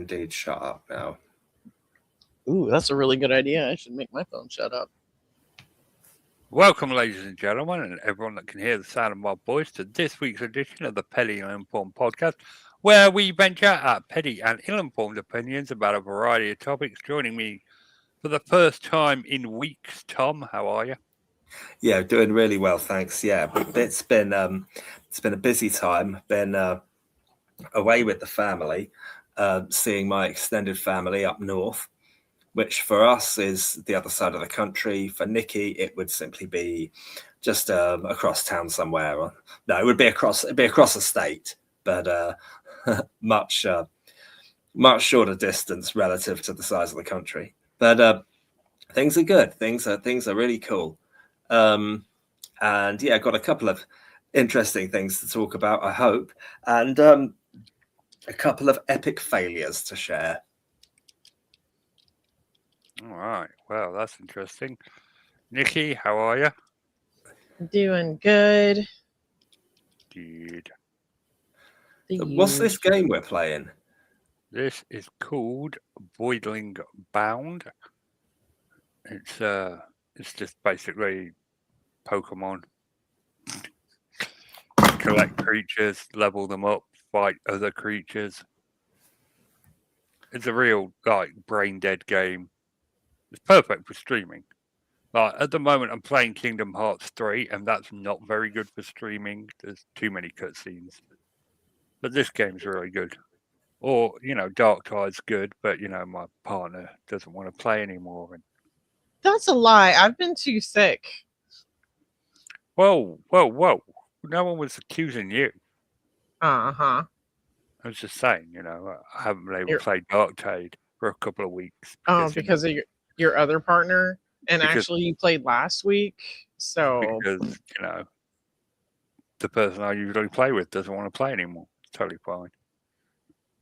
indeed shut up now. Ooh, that's a really good idea. I should make my phone shut up. Welcome, ladies and gentlemen, and everyone that can hear the sound of my voice, to this week's edition of the Petty and Ill-Informed Podcast, where we venture at petty and ill-informed opinions about a variety of topics. Joining me for the first time in weeks, Tom, how are you? Yeah, doing really well, thanks. Yeah, but it's been a busy time. Been away with the family, seeing my extended family up north, which for us is the other side of the country. For Nikki, it would simply be just across town somewhere. No, it would be across a state, but much shorter distance relative to the size of the country. But things are good. Things are really cool. And yeah, got a couple of interesting things to talk about, I hope, and a couple of epic failures to share. All right. Well, that's interesting. Nikki, how are you? Doing good. Good. So what's this game we're playing? This is called Voidling Bound. It's just basically Pokemon. Collect creatures, level them up, fight other creatures. It's a real brain dead game. It's perfect for streaming. At the moment, I'm playing Kingdom Hearts 3, and that's not very good for streaming. There's too many cutscenes. But this game's really good. Or, Darktide's good, but, my partner doesn't want to play anymore. And That's a lie. I've been too sick. Whoa. No one was accusing you. Uh-huh. I was just saying, I haven't been able to play Darktide for a couple of weeks. Because of your other partner? And actually, you played last week, so... Because, the person I usually play with doesn't want to play anymore. It's totally fine.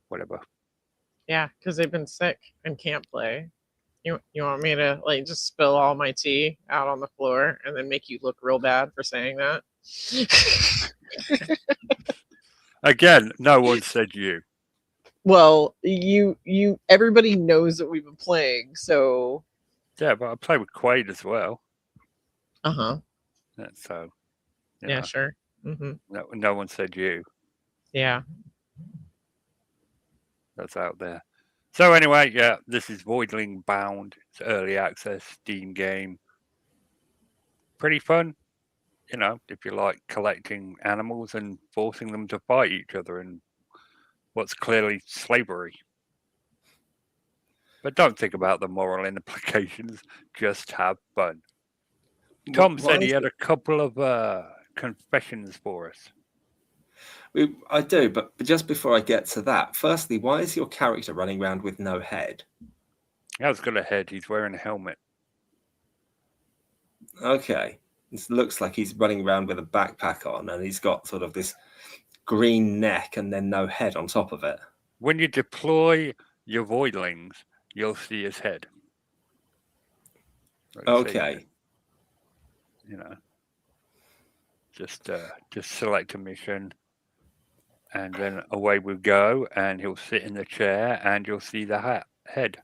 Whatever. Yeah, because they've been sick and can't play. You want me to, just spill all my tea out on the floor and then make you look real bad for saying that? Again, no one said you. Well, everybody knows that we've been playing, so... Yeah, but I play with Quaid as well. Uh-huh. Yeah, so... Yeah, sure. Mm-hmm. No one said you. Yeah. That's out there. So anyway, yeah, this is Voidling Bound. It's early access Steam game. Pretty fun. If you like collecting animals and forcing them to fight each other in what's clearly slavery. But don't think about the moral implications. Just have fun. Tom said he had a couple of confessions for us. I do, but just before I get to that, firstly, why is your character running around with no head? He has got a head. He's wearing a helmet. Okay. It looks like he's running around with a backpack on, and he's got sort of this green neck and then no head on top of it. When you deploy your Voidlings, you'll see his head. Okay. Just select a mission, and then away we go, and he'll sit in the chair, and you'll see the head.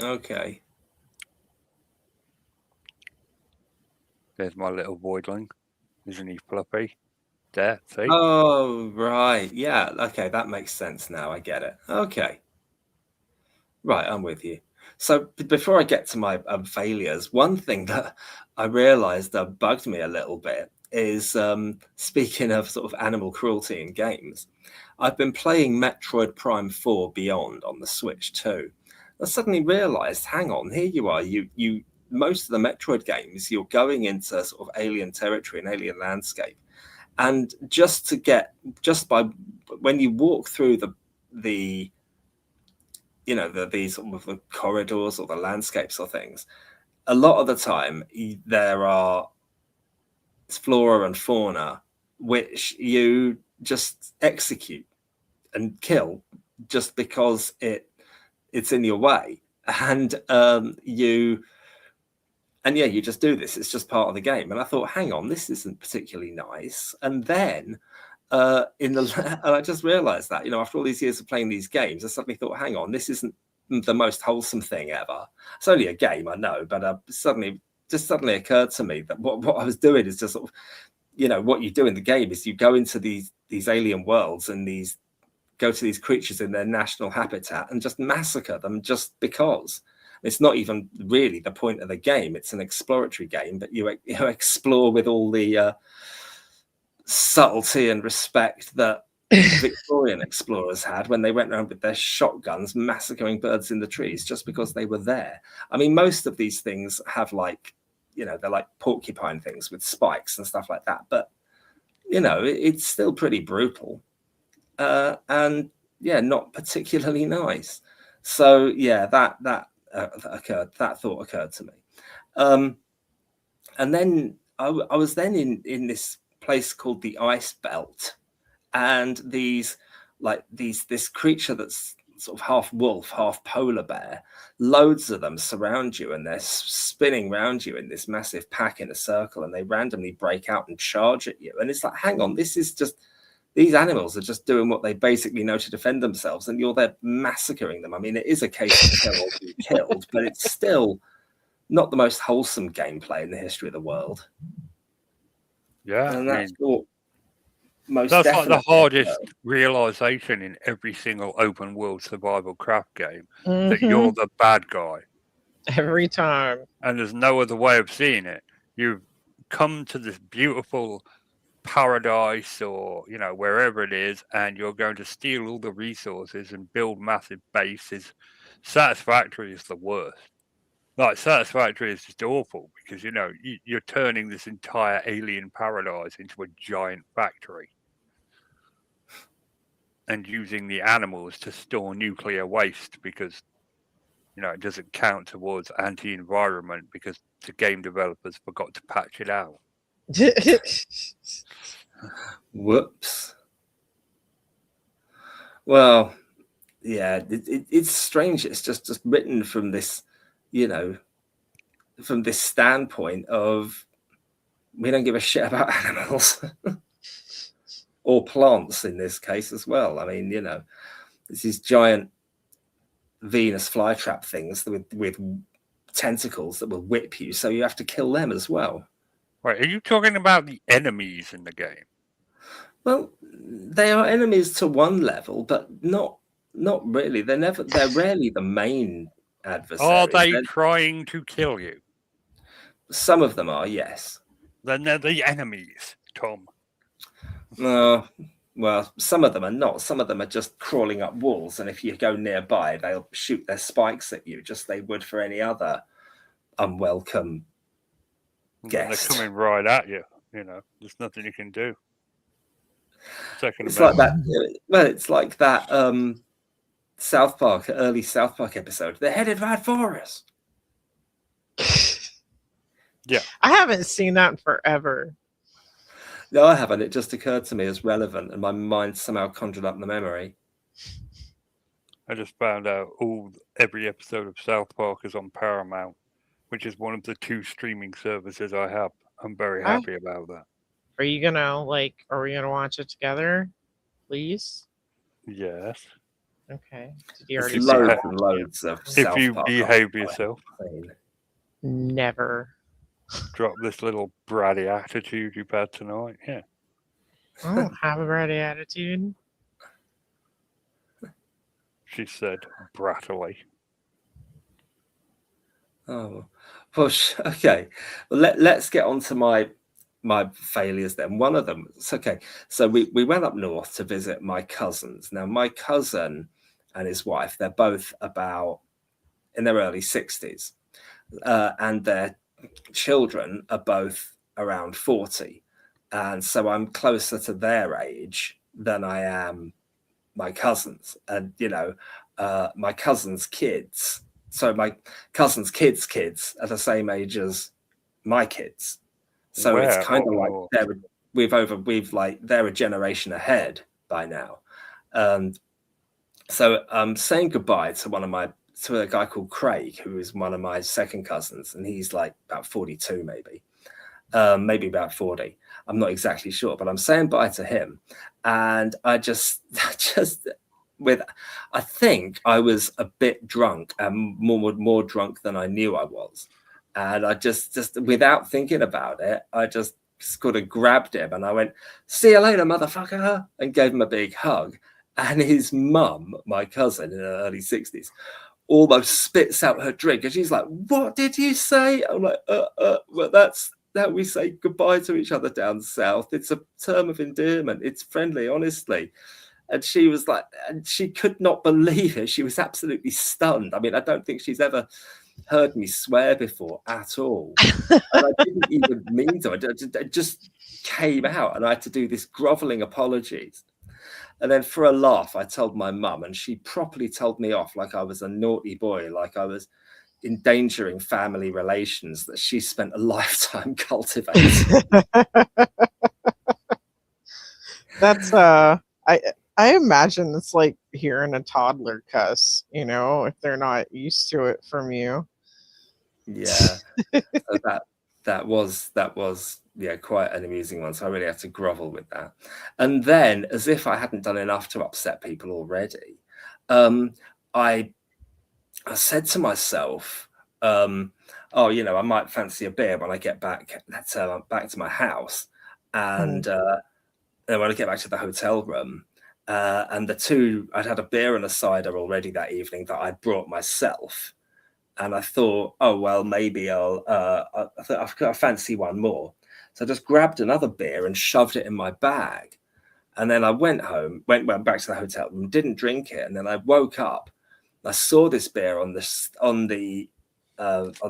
Okay. There's my little Voidling. Isn't he fluffy? There, see? Oh, right. Yeah, okay, that makes sense now. I get it. Okay. Right, I'm with you. So before I get to my failures, one thing that I realized that bugged me a little bit is, speaking of sort of animal cruelty in games, I've been playing Metroid Prime 4 Beyond on the Switch too. I suddenly realized, hang on, here you are. You most of the Metroid games, you're going into sort of alien territory and alien landscape. And when you walk through the these sort of the corridors or the landscapes or things, a lot of the time there are flora and fauna which you just execute and kill just because it's in your way, and you just do this. It's just part of the game. And I thought, hang on, this isn't particularly nice. And then in the and I just realized that, after all these years of playing these games, I suddenly thought, hang on, this isn't the most wholesome thing ever. It's only a game, I know, but suddenly occurred to me that what I was doing is just sort of, what you do in the game is you go into these alien worlds and go to these creatures in their national habitat and just massacre them just because. It's not even really the point of the game. It's an exploratory game, but you explore with all the subtlety and respect that Victorian explorers had when they went around with their shotguns massacring birds in the trees just because they were there. I mean, most of these things have they're like porcupine things with spikes and stuff like that, but it's still pretty brutal, and not particularly nice. So that thought occurred to me, and then I was then in this place called the Ice Belt, and this creature that's sort of half wolf, half polar bear, loads of them surround you, and they're spinning around you in this massive pack in a circle, and they randomly break out and charge at you. And it's like, hang on, these animals are just doing what they basically know to defend themselves, and you're there massacring them. I mean, it is a case of kill or be killed, but it's still not the most wholesome gameplay in the history of the world. Yeah, and that's what most that's like the definitely hardest realization in every single open world survival craft game, that Mhm. you're the bad guy. Every time. And there's no other way of seeing it. You've come to this beautiful paradise, or wherever it is, and you're going to steal all the resources and build massive bases. Satisfactory is the worst. Like, Satisfactory is just awful because you're turning this entire alien paradise into a giant factory and using the animals to store nuclear waste because it doesn't count towards anti-environment because the game developers forgot to patch it out. Whoops. Well, yeah, it's strange. It's just written from this, from this standpoint of we don't give a shit about animals or plants in this case as well. I mean, it's these giant Venus flytrap things with tentacles that will whip you, so you have to kill them as well. Right, are you talking about the enemies in the game? Well, they are enemies to one level, but not really. They're rarely the main adversaries. Are they trying to kill you? Some of them are, yes. Then they're the enemies, Tom. No, well, some of them are not. Some of them are just crawling up walls, and if you go nearby, they'll shoot their spikes at you, just they would for any other unwelcome guest. They're coming right at you. There's nothing you can do. It's like that. Well, it's like that South Park, early South Park episode. They're headed right for us. Yeah, I haven't seen that in forever. No, I haven't. It just occurred to me as relevant, and my mind somehow conjured up the memory. I just found out every episode of South Park is on Paramount, which is one of the 2 streaming services I have. I'm very happy about that. Are you gonna are we gonna watch it together, please? Yes. Okay. Did you already loads and loads of if South you Park behave yourself? Never. Drop this little bratty attitude you've had tonight. Yeah. I don't have a bratty attitude. She said brattily. Oh, well, okay. Well, let's get on to my failures then. One of them, it's okay. So we went up north to visit my cousins. Now, my cousin and his wife, they're both about in their early 60s, and their children are both around 40. And so I'm closer to their age than I am my cousins. And, my cousin's kids. So my cousin's kids are the same age as my kids. So it's kind of like they're a generation ahead by now. And so I'm saying goodbye to a guy called Craig, who is one of my second cousins, and he's like about 42 maybe. maybe about 40. I'm not exactly sure, but I'm saying bye to him. And I just I think I was a bit drunk and more drunk than I knew I was. And I just without thinking about it, I just sort of grabbed him and I went, "See you later, motherfucker," and gave him a big hug. And his mum, my cousin in her early 60s, almost spits out her drink. And she's like, "What did you say?" I'm like, well, that's that we say goodbye to each other down south. It's a term of endearment. It's friendly, honestly. And she was like, and she could not believe it. She was absolutely stunned. I mean, I don't think she's ever heard me swear before at all. And I didn't even mean to. It just came out, and I had to do this groveling apologies. And then for a laugh, I told my mum, and she properly told me off like I was a naughty boy, like I was endangering family relations that she spent a lifetime cultivating. That's I imagine it's like hearing a toddler cuss, if they're not used to it from you. Yeah. So that was quite an amusing one. So I really had to grovel with that. And then, as if I hadn't done enough to upset people already, I said to myself, I might fancy a beer when I get back to my house. And then when I get back to the hotel room, and I'd had a beer and a cider already that evening that I'd brought myself. And I thought, oh, well, maybe I fancy one more. So I just grabbed another beer and shoved it in my bag. And then I went home, went back to the hotel room, didn't drink it. And then I woke up. I saw this beer on the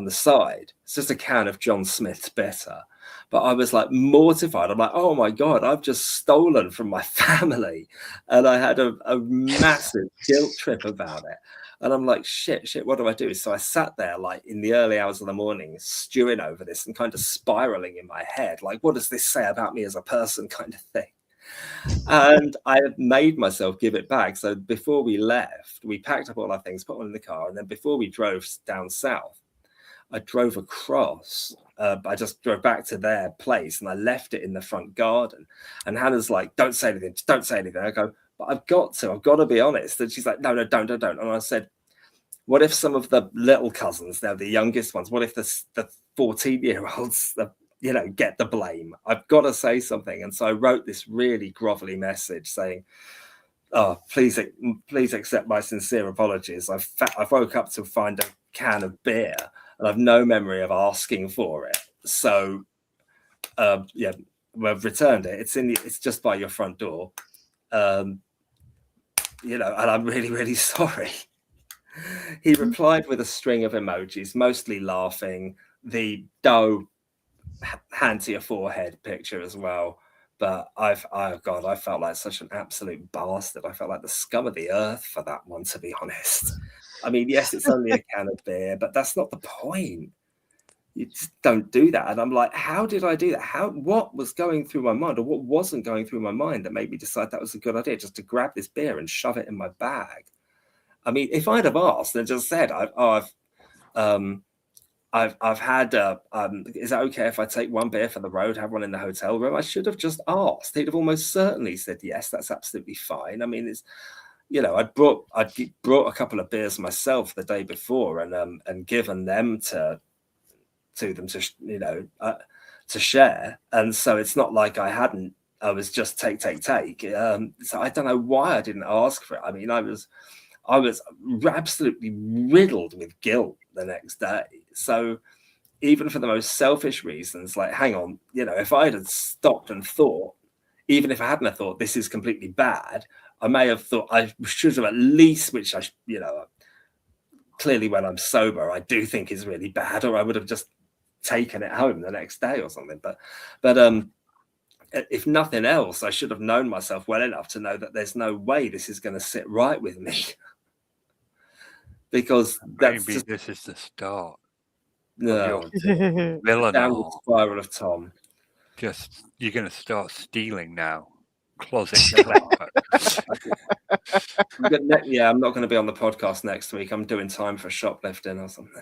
side. It's just a can of John Smith's Bitter. But I was like mortified. I'm like, oh my God, I've just stolen from my family. And I had a massive guilt trip about it. And I'm like, shit, what do I do? So I sat there like in the early hours of the morning, stewing over this and kind of spiraling in my head. Like, what does this say about me as a person kind of thing? And I made myself give it back. So before we left, we packed up all our things, put one in the car. And then before we drove down south, I drove across. I just drove back to their place and I left it in the front garden. And Hannah's like, don't say anything. Just don't say anything. I go, but I've got to be honest. And she's like, no, don't. And I said, what if some of the little cousins, they're the youngest ones, what if the 14-year-olds, get the blame? I've got to say something. And so I wrote this really grovelly message saying, oh, please accept my sincere apologies. I woke up to find a can of beer and I've no memory of asking for it. So, we've returned it. It's just by your front door. And I'm really, really sorry. He replied with a string of emojis, mostly laughing, the dough hand to your forehead picture as well. But I felt like such an absolute bastard. I felt like the scum of the earth for that one, to be honest. I mean, yes, it's only a can of beer, but that's not the point. You just don't do that. And I'm like, how did I do that? What was going through my mind, or what wasn't going through my mind that made me decide that was a good idea, just to grab this beer and shove it in my bag? I mean, if I'd have asked and just said, I've had, is it okay if I take one beer for the road, have one in the hotel room? I should have just asked. He'd have almost certainly said, yes, that's absolutely fine. I mean, it's, I'd brought a couple of beers myself the day before and given them to them to share. And so it's not like I was just take. So I don't know why I didn't ask for it. I mean, I was absolutely riddled with guilt the next day. So even for the most selfish reasons, like, hang on, if I had stopped and thought, even if I hadn't thought this is completely bad, I may have thought I should have at least, which I, clearly when I'm sober, I do think is really bad, or I would have just taken it home the next day or something. But if nothing else, I should have known myself well enough to know that there's no way this is going to sit right with me. Because maybe this is the start. No, villain downward spiral of Tom. Just, you're going to start stealing now. Closet. Yeah, I'm not going to be on the podcast next week. I'm doing time for shoplifting or something.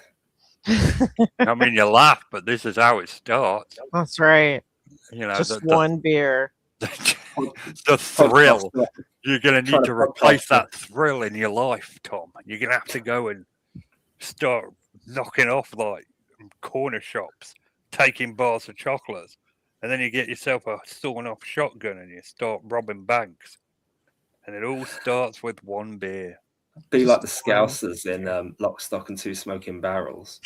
I mean, you laugh, but this is how it starts. That's right. You know, Just one beer. the thrill. You're going to Trying need to to replace podcast that thrill in your life, Tom. You're going to have to go and start knocking off like corner shops, taking bars of chocolates, and then you get yourself a sawn-off shotgun and you start robbing banks. And it all starts with one beer. Be like the Just one. Scousers in Lock, Stock and Two Smoking Barrels.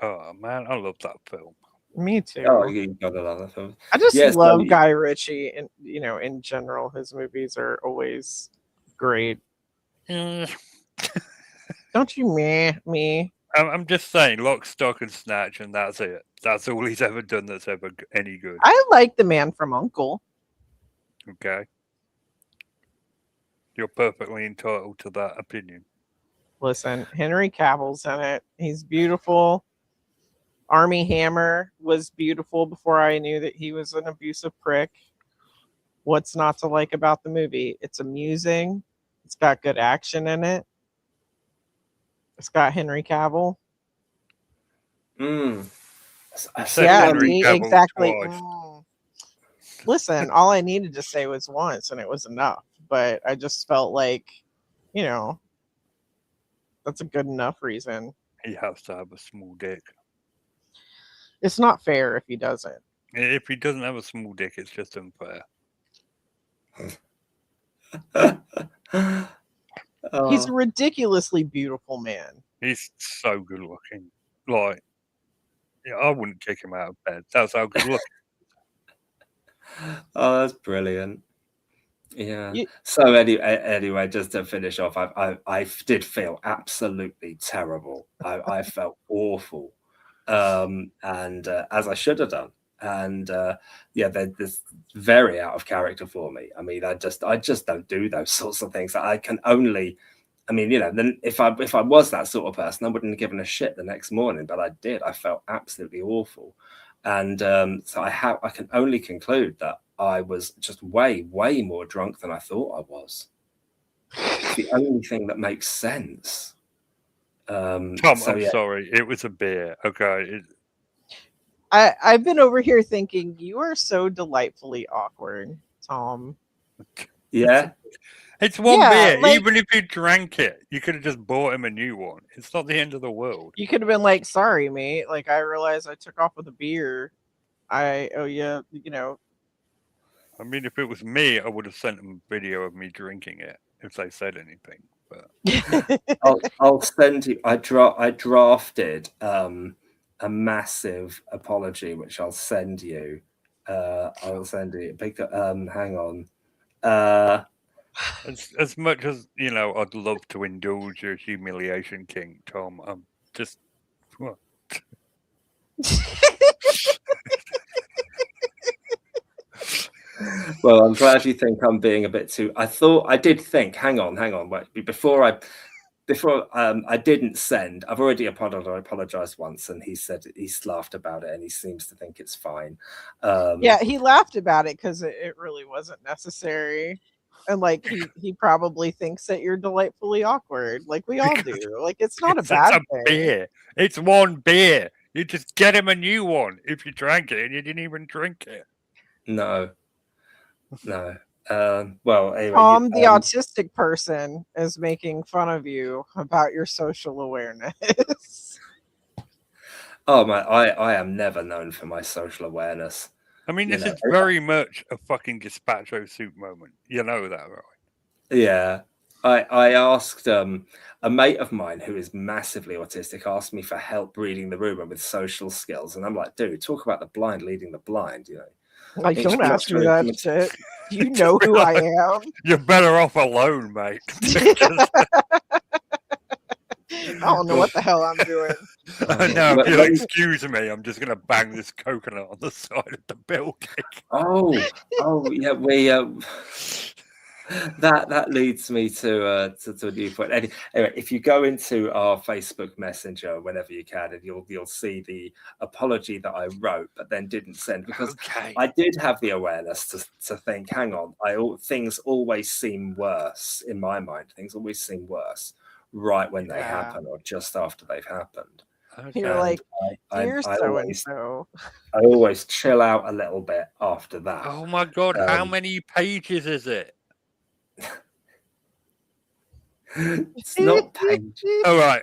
Oh man, I love that film. Me too. Oh, you gotta love that film. I just Yes, love no, Guy Ritchie, and in general, his movies are always great. Mm, Don't you me? I'm just saying, Lock, Stock, and Snatch, and that's it. That's all he's ever done that's ever any good. I like The Man from U.N.C.L.E. Okay. You're perfectly entitled to that opinion. Listen, Henry Cavill's in it. He's beautiful. Army Hammer was beautiful before I knew that he was an abusive prick. What's not to like about the movie? It's amusing. It's got good action in it. It's got Henry Cavill. I said Yeah, Henry Cavill exactly. twice. Listen, all I needed to say was once, and it was enough. But I just felt like, that's a good enough reason. He has to have a small dick. It's not fair if he doesn't. If he doesn't have a small dick, it's just unfair. He's a ridiculously beautiful man. He's so good looking. Like, I wouldn't kick him out of bed. That's how good looking. Oh, that's brilliant. Yeah. So anyway, just to finish off, I did feel absolutely terrible. I felt awful, and as I should have done. And this very out of character for me. I mean, I just don't do those sorts of things. I can only, then if I was that sort of person, I wouldn't have given a shit the next morning. But I did. I felt absolutely awful, and so I can only conclude that I was just way more drunk than I thought I was. It's the only thing that makes sense. Tom, I'm sorry. It was a beer. Okay. I've been over here thinking you are so delightfully awkward, Tom. Yeah. It's one beer. Like, even if you drank it, you could have just bought him a new one. It's not the end of the world. You could have been like, sorry, mate. Like, I realized I took off with a beer. I owe you, I mean, if it was me, I would have sent them a video of me drinking it if they said anything. But I'll send you. I drafted a massive apology, which I'll send you. I'll send you. Hang on. As much as I'd love to indulge your humiliation, King Tom. I'm just. Well, I'm glad you think I'm being a bit too. I did think. Hang on. Wait, before I didn't send. I've already apologized once, and he said he's laughed about it, and he seems to think it's fine. Yeah, he laughed about it because it really wasn't necessary, and like he probably thinks that you're delightfully awkward, like we all do. Like it's not a bad thing. Beer. It's one beer. You just get him a new one if you drank it and you didn't even drink it. No. Well, anyway, Tom, the autistic person, is making fun of you about your social awareness. Oh my! I am never known for my social awareness. I mean, this is very much a fucking gazpacho soup moment. You know that, right? Yeah. I asked a mate of mine who is massively autistic asked me for help reading the room and with social skills, and I'm like, dude, talk about the blind leading the blind, Like, don't ask me that shit. You know who I am. You're better off alone, mate. I don't know what the hell I'm doing. No, if you'll excuse me, I'm just going to bang this coconut on the side of the building. Oh, yeah, we that leads me to a new point. Anyway, if you go into our Facebook Messenger whenever you can, and you'll see the apology that I wrote but then didn't send, because I did have the awareness to think, hang on, things always seem worse in my mind. Things always seem worse right when they happen or just after they've happened. You're Okay. like, I, dear I so and always so. I always chill out a little bit after that. Oh my God! How Um, many pages is it? It's not page. All right.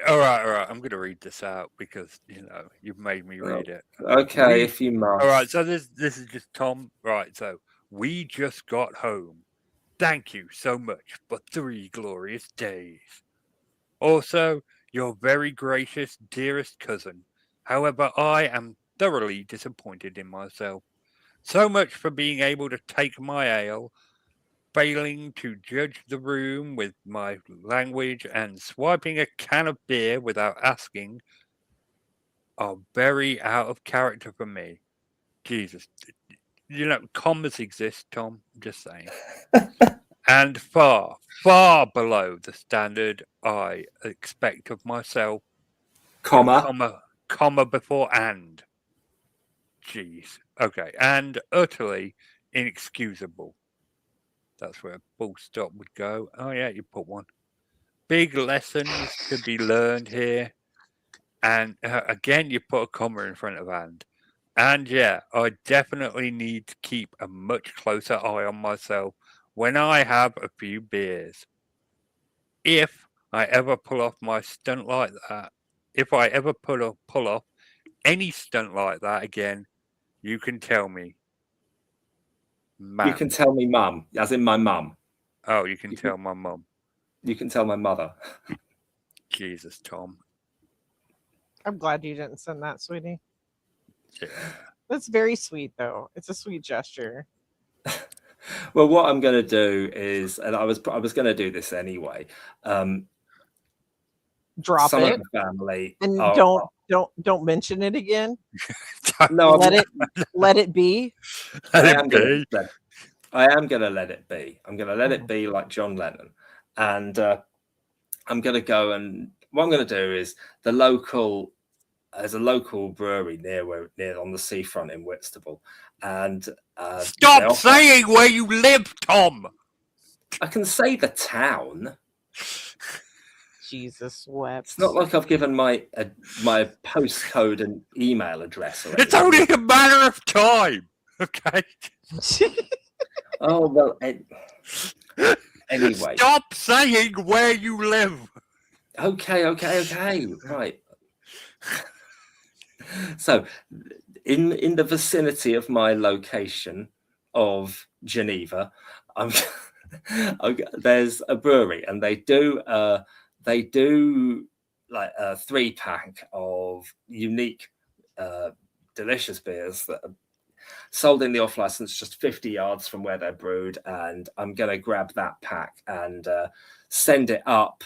I'm going to read this out because you've made me Well, read it. okay, We. if you All right. must. So this is just Tom. Right. So we just got home. Thank you so much for 3 glorious days. Also, your very gracious, dearest cousin. However, I am thoroughly disappointed in myself. So much for being able to take my ale, failing to judge the room with my language, and swiping a can of beer without asking are very out of character for me. Jesus. Commas exist, Tom. I'm just saying. And far, far below the standard I expect of myself. Comma. Comma before and. Jeez. Okay. And utterly inexcusable. That's where a full stop would go. Oh, yeah, you put one. Big lessons to be learned here. And again, you put a comma in front of and. And yeah, I definitely need to keep a much closer eye on myself when I have a few beers. If I ever pull off my stunt like that, if I ever pull off any stunt like that again, you can tell me. You can tell me mum, as in my mum. Oh, you can tell my mum. You can tell my mother. Jesus, Tom. I'm glad you didn't send that, sweetie. Yeah. That's very sweet, though. It's a sweet gesture. Well, what I'm going to do is, and I was going to do this anyway. Drop Some it of the family, and don't mention it again. No, let it be. I am going to let it be. I'm going to let it be like John Lennon, and I'm going to go and what I'm going to do is there's a local brewery near on the seafront in Whitstable, and stop saying where you live, Tom. I can say the town. Jesus wept. It's not like I've given my postcode and email address. It's only a matter of time. Okay. Oh well. Anyway. Stop saying where you live. Okay. Right. So, in the vicinity of my location of Geneva, there's a brewery, and they do like a 3-pack of unique, delicious beers that are sold in the off license just 50 yards from where they're brewed. And I'm going to grab that pack and send it up.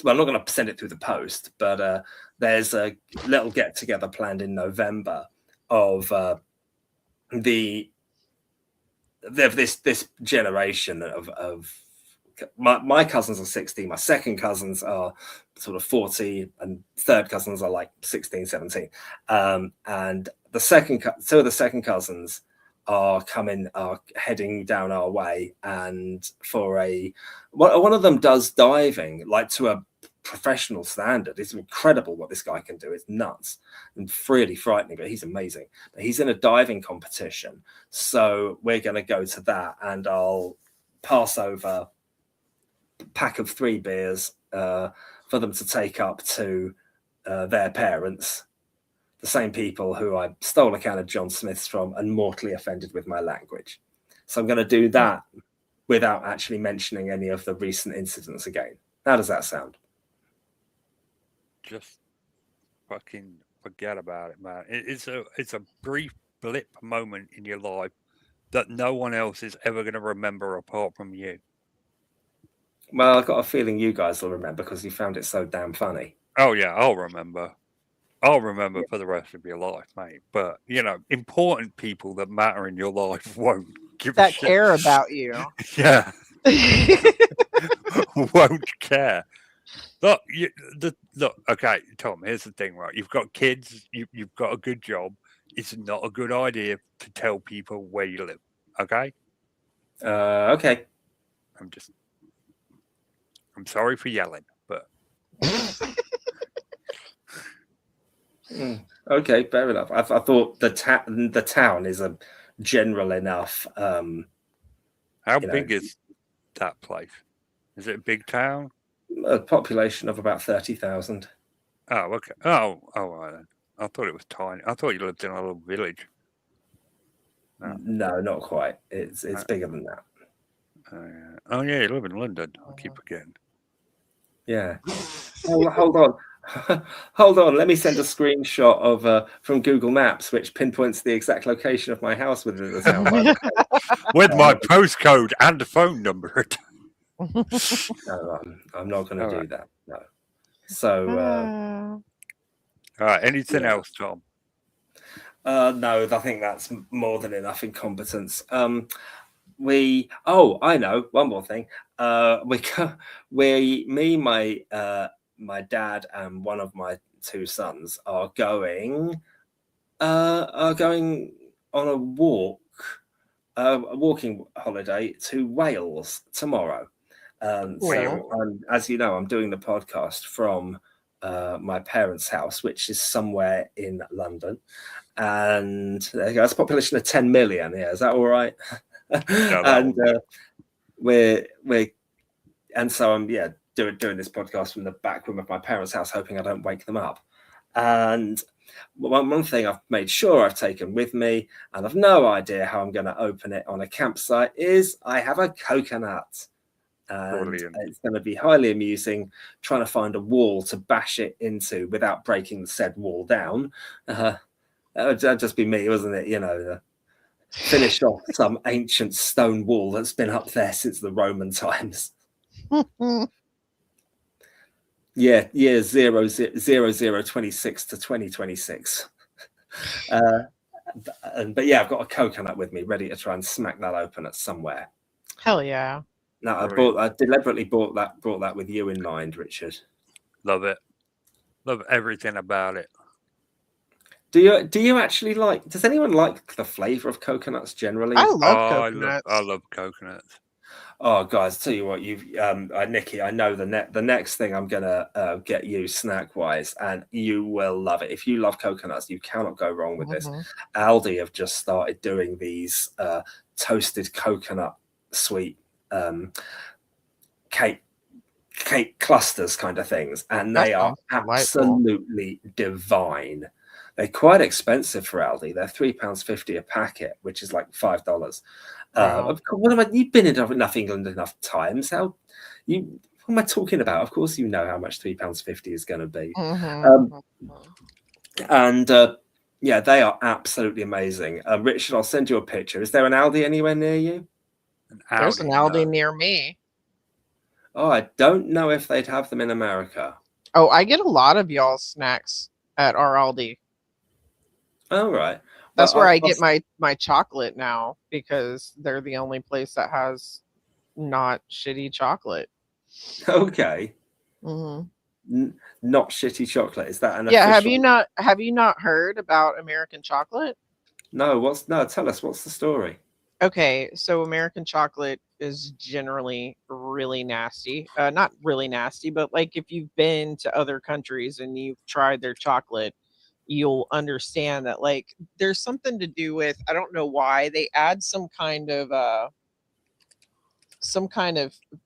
Well, I'm not going to send it through the post, but there's a little get together planned in November of this generation of my cousins are 60, my second cousins are sort of 40, and third cousins are like 16, 17. And two of the second cousins are heading down our way, and one of them does diving like to a professional standard. It's incredible what this guy can do. It's nuts and really frightening, but he's amazing. But he's in a diving competition, so we're going to go to that, and I'll pass over a pack of 3 beers for them to take up to their parents, the same people who I stole a can of John Smith's from and mortally offended with my language. So I'm going to do that without actually mentioning any of the recent incidents again. How does that sound? Just fucking forget about it, man. It's a brief blip moment in your life that no one else is ever going to remember apart from you. Well, I've got a feeling you guys will remember because you found it so damn funny. Oh yeah, I'll remember for the rest of your life, mate. But important people that matter in your life won't give a shit. Care about you. Yeah. Won't care. Look, okay, Tom, here's the thing, right? You've got kids, you've got a good job. It's not a good idea to tell people where you live, okay? Okay. I'm sorry for yelling, but Okay, fair enough. I thought the town is a general enough. How You know, big is that place? Is it a big town? a population of about 30,000. Oh, okay. Oh, right then. I thought it was tiny. I thought you lived in a little village. No. No, not quite. It's bigger than that. Oh yeah, you live in London. I keep forgetting. Yeah. Oh, hold on. Hold on. Let me send a screenshot of from Google Maps, which pinpoints the exact location of my house within the town. With my postcode and a phone number. No, I'm not going to do that. No. So, all right. Anything else, Tom? no, I think that's more than enough incompetence. I know one more thing. My dad and one of my two sons are going on a walking holiday to Wales tomorrow. So as you know, I'm doing the podcast from my parents' house, which is somewhere in London, and there you go. It's a population of 10 million. Yeah, is that all right? And so I'm doing this podcast from the back room of my parents' house, hoping I don't wake them up. And one thing I've made sure I've taken with me, and I've no idea how I'm going to open it on a campsite, is I have a coconut. And Brilliant. It's going to be highly amusing trying to find a wall to bash it into without breaking the said wall down. That would just be me, wasn't it? Finish off some ancient stone wall that's been up there since the Roman times. Yeah, years 0026 to 2026. But yeah, I've got a coconut with me, ready to try and smack that open at somewhere. Hell yeah! No, I deliberately brought that with you in mind, Richard. Love it. Love everything about it. Do you actually like? Does anyone like the flavor of coconuts generally? I love coconuts. I love coconuts. Oh, guys, tell you what, Nikki, I know the next thing I'm gonna get you snack wise, and you will love it. If you love coconuts, you cannot go wrong with this. Aldi have just started doing these toasted coconut sweet cake clusters kind of things, and they are absolutely divine. They're quite expensive for Aldi. They're £3.50 a packet, which is like $5. You've been in enough England enough times. What am I talking about? Of course, you know how much £3.50 is going to be. Yeah, they are absolutely amazing. Richard, I'll send you a picture. Is there an Aldi anywhere near you? There's an Aldi near me. Oh, I don't know if they'd have them in America. Oh, I get a lot of y'all's snacks at our Aldi. Oh, right. That's where I get my chocolate now, because they're the only place that has not shitty chocolate. Okay. Mm-hmm. Not shitty chocolate. Is that an official... Have you not heard about American chocolate? No. Tell us, what's the story? Okay, so American chocolate is generally really nasty. Not really nasty, but like if you've been to other countries and you've tried their chocolate, you'll understand that like there's something to do with, I don't know why, they add some kind of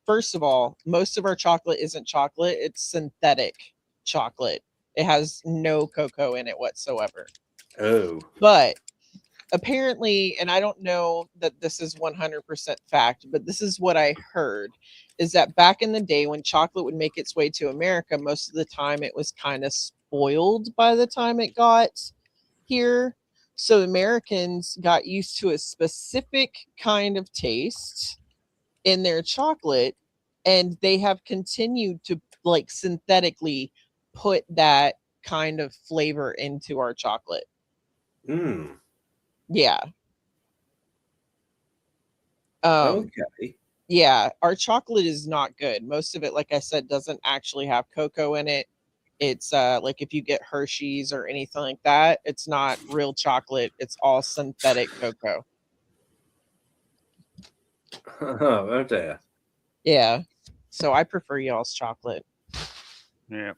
first of all, most of our chocolate isn't chocolate, it's synthetic chocolate. It has no cocoa in it whatsoever. Oh. But apparently, and I don't know that this is 100% fact, but this is what I heard, is that back in the day when chocolate would make its way to America, most of the time it was kind of spoiled by the time it got here. So Americans got used to a specific kind of taste in their chocolate, and they have continued to like synthetically put that kind of flavor into our chocolate. Yeah. Okay. Yeah, our chocolate is not good. Most of it, like I said, doesn't actually have cocoa in it. It's like if you get Hershey's or anything like that, it's not real chocolate. It's all synthetic cocoa. Oh dear. Yeah. So I prefer y'all's chocolate. Yeah.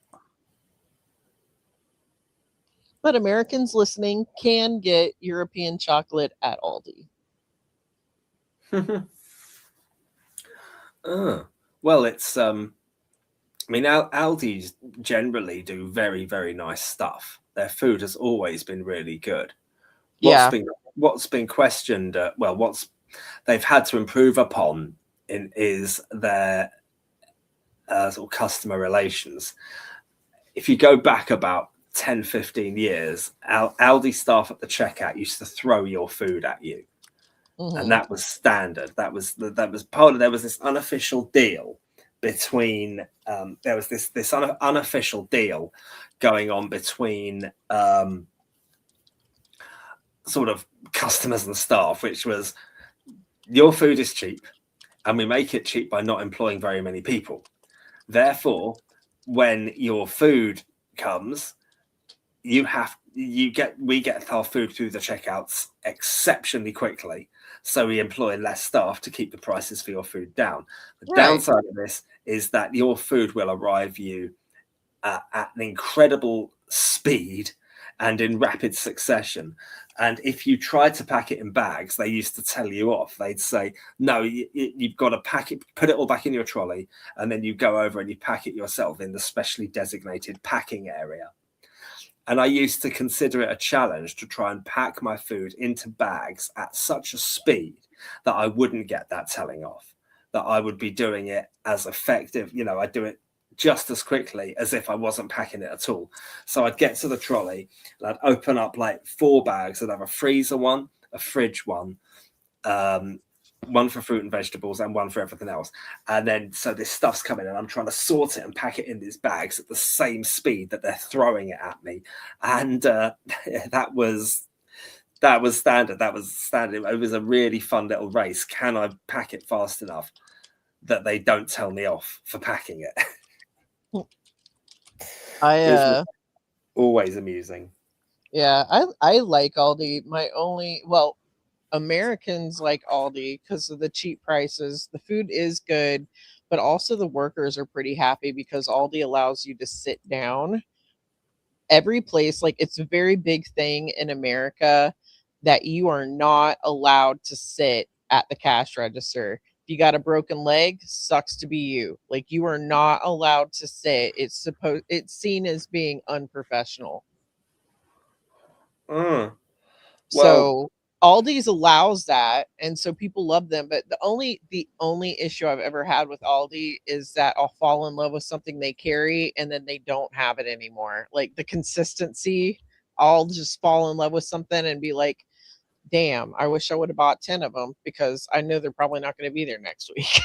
But Americans listening can get European chocolate at Aldi. Well, it's I mean, Aldi's generally do very, very nice stuff. Their food has always been really good. Yeah. What's been questioned, what's they've had to improve upon is their sort of customer relations. If you go back about 10, 15 years, Aldi staff at the checkout used to throw your food at you. And that was standard. That was part of. There was this unofficial deal between. There was this unofficial deal going on between sort of customers and staff, which was your food is cheap, and we make it cheap by not employing very many people. Therefore, when your food comes, we get our food through the checkouts exceptionally quickly. So we employ less staff to keep the prices for your food down. The downside of this is that your food will arrive you at an incredible speed and in rapid succession. And if you tried to pack it in bags, they used to tell you off. They'd say, no, you've got to pack it, put it all back in your trolley, and then you go over and you pack it yourself in the specially designated packing area. And I used to consider it a challenge to try and pack my food into bags at such a speed that I wouldn't get that telling off, that I would be doing it as effective. I'd do it just as quickly as if I wasn't packing it at all. So I'd get to the trolley and I'd open up like 4 bags. I'd have a freezer one, a fridge one, one for fruit and vegetables, and one for everything else. And then so this stuff's coming and I'm trying to sort it and pack it in these bags at the same speed that they're throwing it at me. And that was standard. That was standard. It was a really fun little race. Can I pack it fast enough that they don't tell me off for packing it? It was always amusing. Yeah, I like Aldi. Americans like Aldi because of the cheap prices. The food is good, but also the workers are pretty happy because Aldi allows you to sit down. Every place, like it's a very big thing in America that you are not allowed to sit at the cash register. If you got a broken leg, sucks to be you. Like you are not allowed to sit. It's seen as being unprofessional. So Aldi's allows that, and so people love them. But the only issue I've ever had with Aldi is that I'll fall in love with something they carry and then they don't have it anymore. Like the consistency, I'll just fall in love with something and be like, damn, I wish I would have bought 10 of them because I know they're probably not going to be there next week.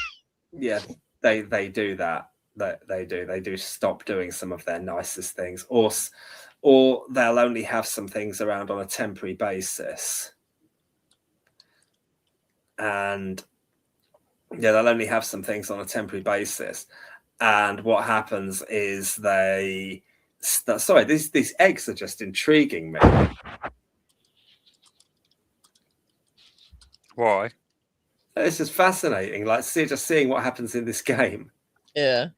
Yeah, they do that. They do stop doing some of their nicest things, or they'll only have some things around on a temporary basis. And yeah, they'll only have some things on a temporary basis. And what happens is these eggs are just intriguing me. Why? It's just fascinating. Like seeing what happens in this game. Yeah.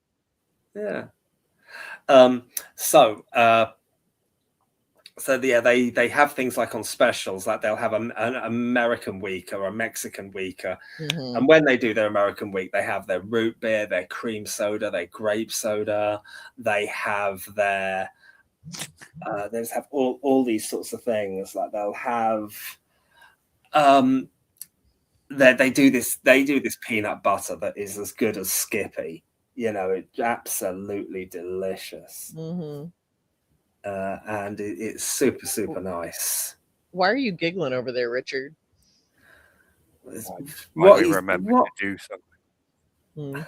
So they have things like on specials, like they'll have an American week or a Mexican week, and when they do their American week, they have their root beer, their cream soda, their grape soda. They have they just have all these sorts of things. Like they'll have they do this peanut butter that is as good as Skippy. It's absolutely delicious. And it's super, super nice. Why are you giggling over there, Richard? What you remember to do something.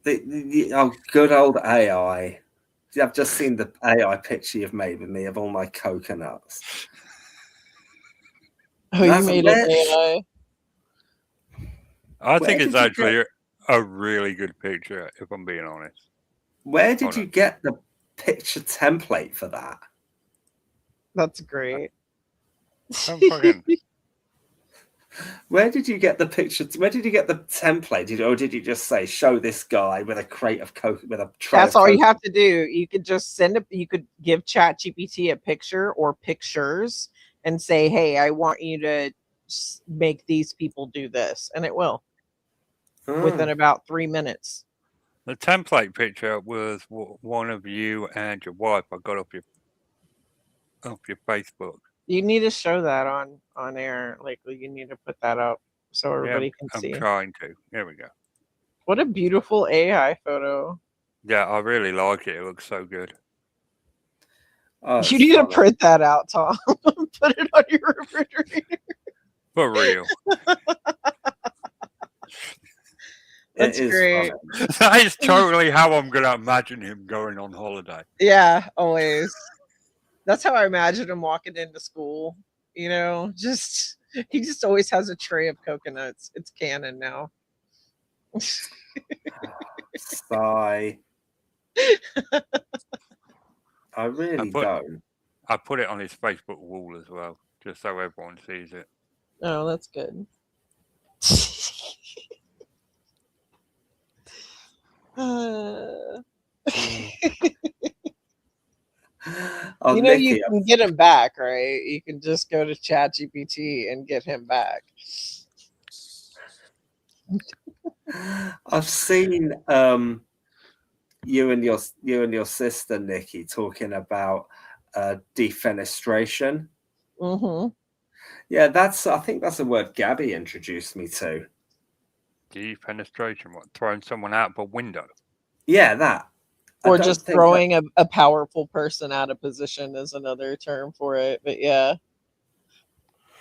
The good old AI. I've just seen the AI picture you've made with me of all my coconuts. Oh, you made an AI? I think it's actually a really good picture, if I'm being honest. Where did you get the picture template for that? That's great. Where did you get the picture? Where did you get the template? Or did you just say, show this guy with a crate of Coke, with a tray That's of all you Coke? have to do. You could just you could give ChatGPT a picture or pictures and say, hey, I want you to make these people do this. And it will within about 3 minutes. The template picture was one of you and your wife. I got off your Facebook. You need to show that on air. Like you need to put that up so everybody can I'm see. trying to. There we go. What a beautiful AI photo. Yeah, I really like it. It looks so good. Oh, You need to print that out, Tom. Put it on your refrigerator. For real. That's great. That is totally how I'm going to imagine him going on holiday. Yeah, always. That's how I imagine him walking into school. You know, he just always has a tray of coconuts. It's canon now. Sigh. I really don't. I put it on his Facebook wall as well, just so everyone sees it. Oh, that's good. You know, you can get him back, right? You can just go to ChatGPT and get him back. I've seen you and your sister Nikki talking about defenestration. Mm-hmm. Yeah, I think that's a word Gabby introduced me to. Defenestration, what? Throwing someone out of a window? Yeah, that. Or just throwing a powerful person out of position is another term for it. But yeah.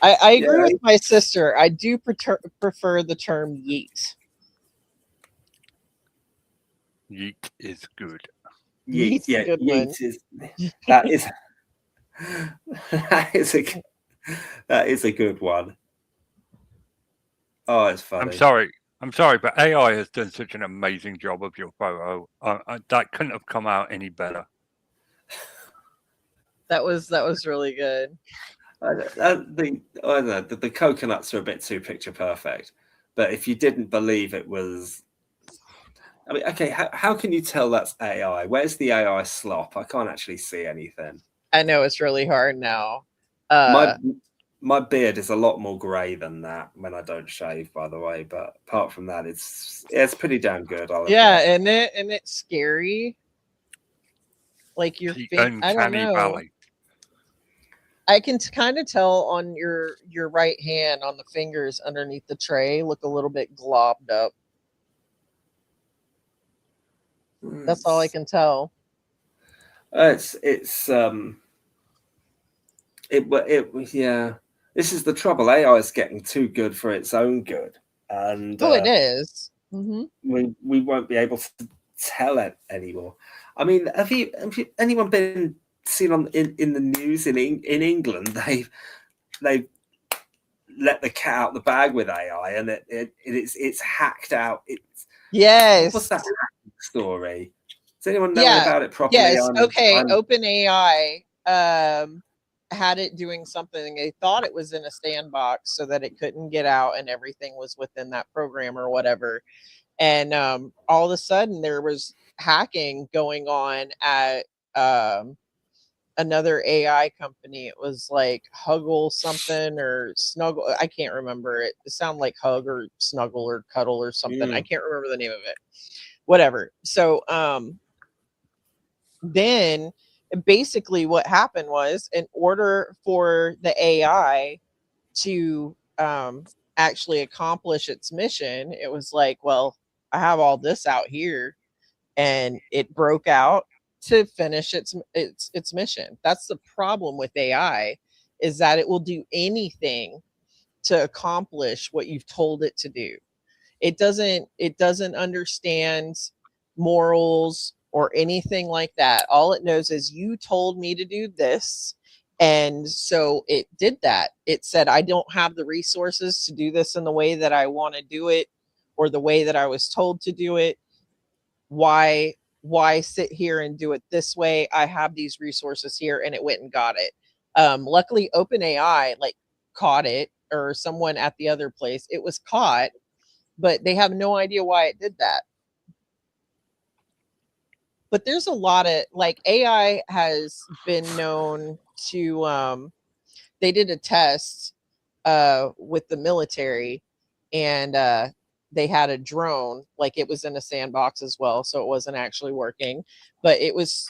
I agree with my sister. I do prefer the term yeet. Yeet is good. Yeet, yeah, good yeet is that is a good one. Oh, it's funny. I'm sorry, but AI has done such an amazing job of your photo. That couldn't have come out any better. That was really good. The coconuts are a bit too picture perfect, but if you didn't believe it was, I mean, okay, how can you tell that's AI? Where's the AI slop? I can't actually see anything. I know it's really hard now. My beard is a lot more grey than that when I don't shave, by the way. But apart from that, it's pretty damn good. Yeah, and it's scary. Like your face, I don't know. Valley. I can kind of tell on your right hand on the fingers underneath the tray look a little bit globbed up. That's all I can tell. Yeah. This is the trouble. AI is getting too good for its own good, and it is. Mm-hmm. We won't be able to tell it anymore. I mean, have anyone been seen in the news in England? They've let the cat out the bag with AI, and it's hacked out. Yes. What's that story? Does anyone know about it properly? Yes. OpenAI had it doing something. They thought it was in a sandbox so that it couldn't get out, and everything was within that program or whatever. And all of a sudden, there was hacking going on at another AI company. It was like Huggle something or Snuggle. I can't remember it. It sounded like Hug or Snuggle or Cuddle or something. I can't remember the name of it. Whatever. So then basically what happened was, in order for the AI to actually accomplish its mission, it was like, well, I have all this out here, and it broke out to finish its mission. That's the problem with AI, is that it will do anything to accomplish what you've told it to do. It doesn't understand morals or anything like that. All it knows is, you told me to do this, and so it did that. It said, I don't have the resources to do this in the way that I want to do it, or the way that I was told to do it. Why sit here and do it this way? I have these resources here, and it went and got it. Luckily, OpenAI caught it or someone at the other place. It was caught, but they have no idea why it did that. But there's a lot of like AI has been known to they did a test with the military, and they had a drone, like it was in a sandbox as well, so it wasn't actually working, but it was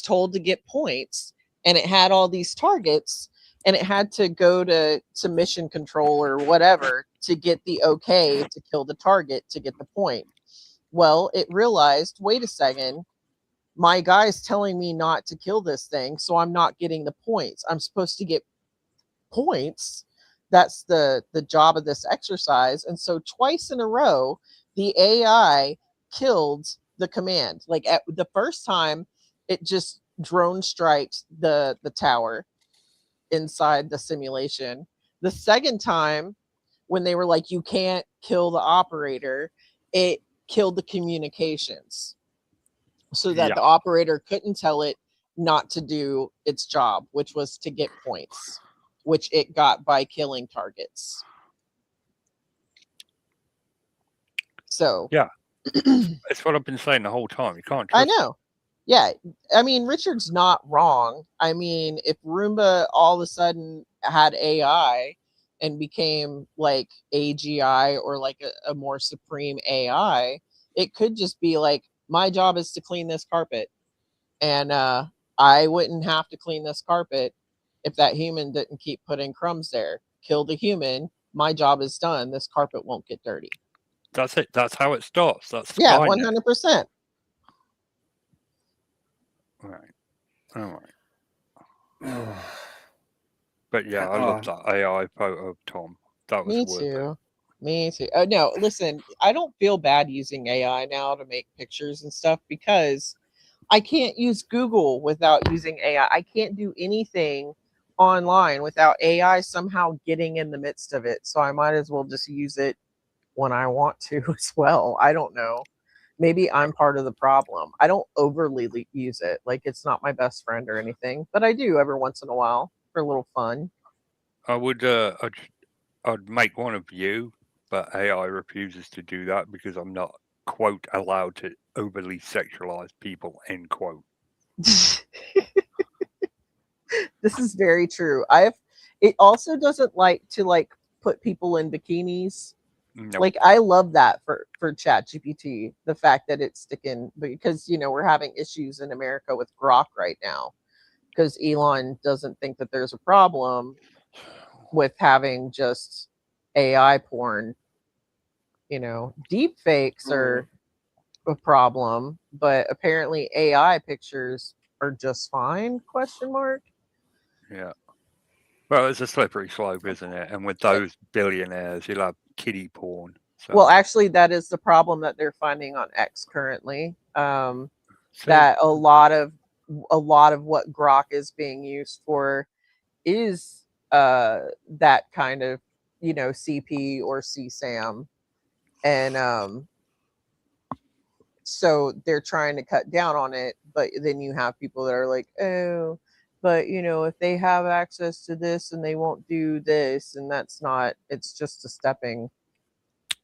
told to get points, and it had all these targets, and it had to go to mission control or whatever to get the okay to kill the target to get the point. Well, it realized, wait a second, my guy's telling me not to kill this thing, so I'm not getting the points. I'm supposed to get points. That's the job of this exercise. And so twice in a row, the AI killed the command. Like at the first time, it just drone striked the tower inside the simulation. The second time, when they were like, you can't kill the operator, it killed the communications, so that the operator couldn't tell it not to do its job, which was to get points, which it got by killing targets. So yeah, that's what I've been saying the whole time. You can't. I know. Yeah, I mean, Richard's not wrong. I mean, if Roomba all of a sudden had AI and became like AGI or like a more supreme AI, it could just be like, my job is to clean this carpet, and I wouldn't have to clean this carpet if that human didn't keep putting crumbs there. Kill the human, my job is done, this carpet won't get dirty. That's it. That's how it starts. That's yeah, Skynet. 100%. All right. But yeah, I love that AI photo of Tom. That was Me too. Oh no, listen, I don't feel bad using AI now to make pictures and stuff, because I can't use Google without using AI. I can't do anything online without AI somehow getting in the midst of it. So I might as well just use it when I want to as well. I don't know. Maybe I'm part of the problem. I don't overly use it. Like, it's not my best friend or anything, but I do every once in a while for a little fun. I would I'd make one of you, but AI refuses to do that because I'm not, quote, allowed to overly sexualize people, end quote. This is very true. It also doesn't like to like put people in bikinis. Nope. Like, I love that for ChatGPT, the fact that it's sticking, because we're having issues in America with Grok right now, because Elon doesn't think that there's a problem with having just AI porn. Deep fakes are a problem, but apparently AI pictures are just fine, ? Yeah. Well, it's a slippery slope, isn't it? And with those billionaires, you'll have kiddie porn. So. Well, actually, that is the problem that they're finding on X currently. That a lot of what Grok is being used for is that kind of CP or CSAM, and so they're trying to cut down on it. But then you have people that are like, oh, but if they have access to this and they won't do this, and that's not, it's just a stepping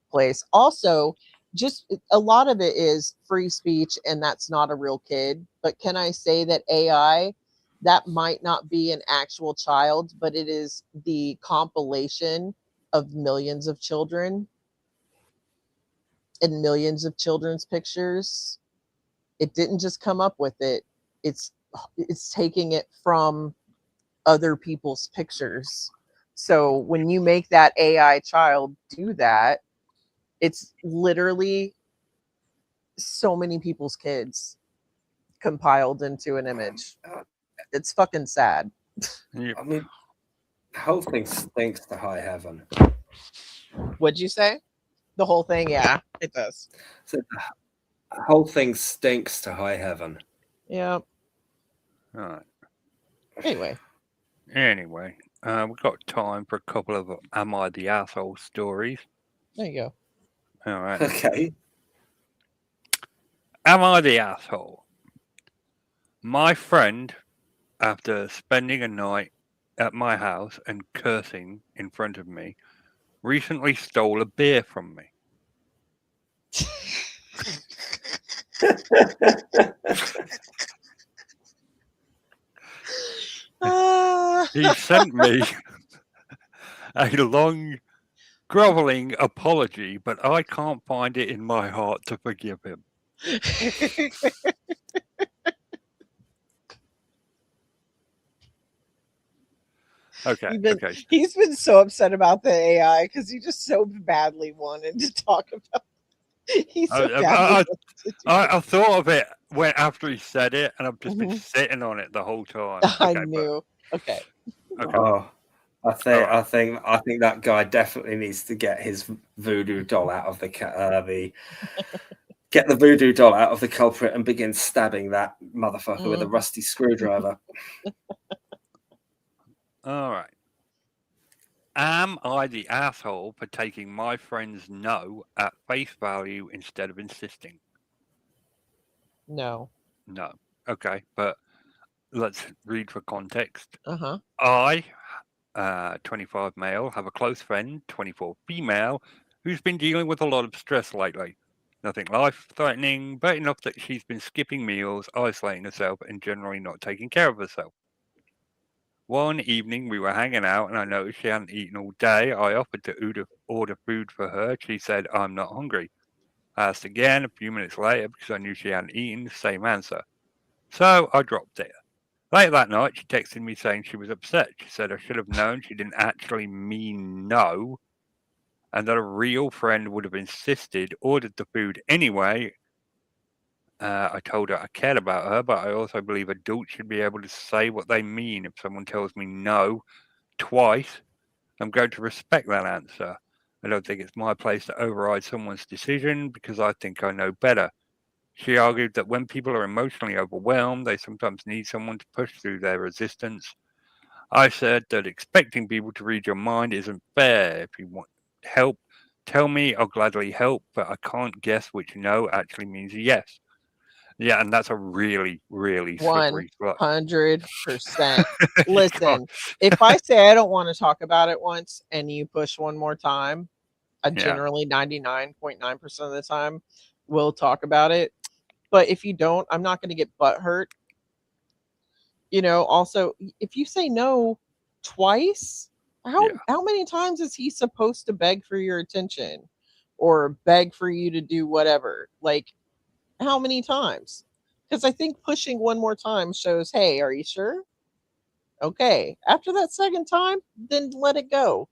place. Also, just a lot of it is free speech, and that's not a real kid. But can I say that AI, that might not be an actual child, but it is the compilation of millions of children and millions of children's pictures. It didn't just come up with it. It's taking it from other people's pictures. So when you make that AI child do that, it's literally so many people's kids compiled into an image. It's fucking sad. I mean, the whole thing stinks to high heaven. What'd you say? The whole thing? Yeah, it does. So the whole thing stinks to high heaven. Yeah. All right. Anyway, we've got time for a couple of Am I the Asshole stories. There you go. All right. Okay. Am I the asshole? My friend, after spending a night at my house and cursing in front of me recently stole a beer from me. He sent me a long, groveling apology, but I can't find it in my heart to forgive him. Okay. Okay. He's been so upset about the AI because he just so badly wanted to talk about. He's so badly I thought of it after he said it, and I've just been sitting on it the whole time. I knew. Okay. Oh, I think that guy definitely needs to get his voodoo doll out of the get the voodoo doll out of the culprit and begin stabbing that motherfucker with a rusty screwdriver. All right. Am I the asshole for taking my friend's no at face value instead of insisting? No. No. Okay, but let's read for context. Uh-huh. I, 25 male, have a close friend, 24 female, who's been dealing with a lot of stress lately. Nothing life-threatening, but enough that she's been skipping meals, isolating herself, and generally not taking care of herself. One evening, we were hanging out, and I noticed she hadn't eaten all day. I offered to order food for her. She said, "I'm not hungry." I asked again a few minutes later because I knew she hadn't eaten. Same answer. So I dropped it. Later that night, she texted me saying she was upset. She said I should have known she didn't actually mean no, and that a real friend would have insisted, ordered the food anyway. I told her I cared about her, but I also believe adults should be able to say what they mean. If someone tells me no twice, I'm going to respect that answer. I don't think it's my place to override someone's decision because I think I know better. She argued that when people are emotionally overwhelmed, they sometimes need someone to push through their resistance. I said that expecting people to read your mind isn't fair. If you want help, tell me, I'll gladly help, but I can't guess which no actually means yes. Yeah, and that's a really, really slippery slope. 100%. Listen, if I say I don't want to talk about it once and you push one more time, I generally 99.9% of the time will talk about it. But if you don't, I'm not going to get butthurt. Also, if you say no twice, how many times is he supposed to beg for your attention or beg for you to do whatever? Like, how many times? Because I think pushing one more time shows, hey, are you sure? Okay. After that second time, then let it go.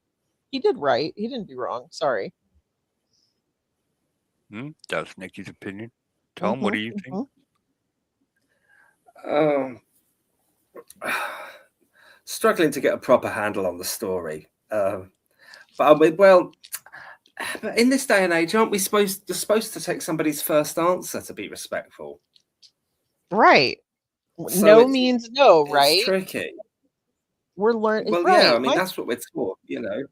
He did right. He didn't do wrong. Sorry. That's Nikki's opinion. Tom, what do you think? Struggling to get a proper handle on the story. But I mean, well, in this day and age, aren't we supposed to take somebody's first answer to be respectful? Right. So no means no, right? It's tricky. We're learning. Well, right. Yeah, I mean, that's what we're taught, Yeah.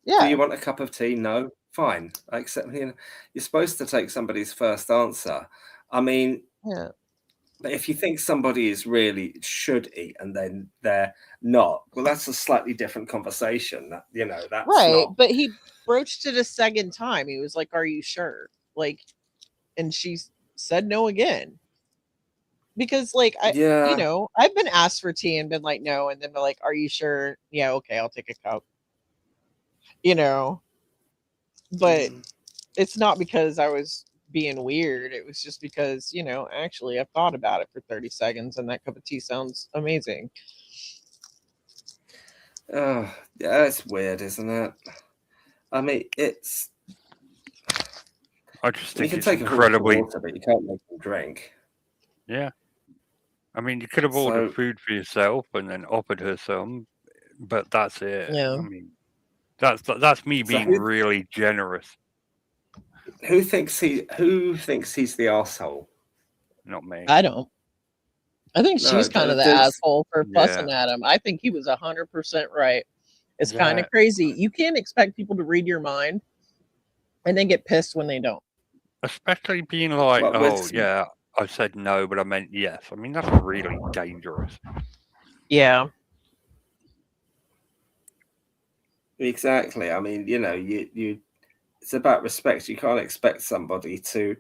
Do you want a cup of tea? No. Fine. I accept. You're supposed to take somebody's first answer. I mean, but if you think somebody is really should eat and then they're not, well, that's a slightly different conversation. That's right. But he broached it a second time. He was like, "Are you sure?" And she said no again. Because I've been asked for tea and been like, no, and then they're like, "Are you sure?" Yeah, okay, I'll take a cup. But it's not because I was being weird. It was just because, actually I've thought about it for 30 seconds and that cup of tea sounds amazing. Oh, yeah, it's weird, isn't it? I mean, I just think you can it's take incredibly water, but you can't make them drink. Yeah. I mean, you could have ordered food for yourself and then offered her some, but that's it. Yeah. I mean, that's me being really generous. Who thinks he's the asshole? Not me. I don't. I think she's kind of the asshole for fussing at him. I think he was 100% right. It's kind of crazy. You can't expect people to read your mind and then get pissed when they don't. Especially being like, I said no, but I meant yes. I mean, that's really dangerous. Yeah. Exactly. I mean, you it's about respect. You can't expect somebody to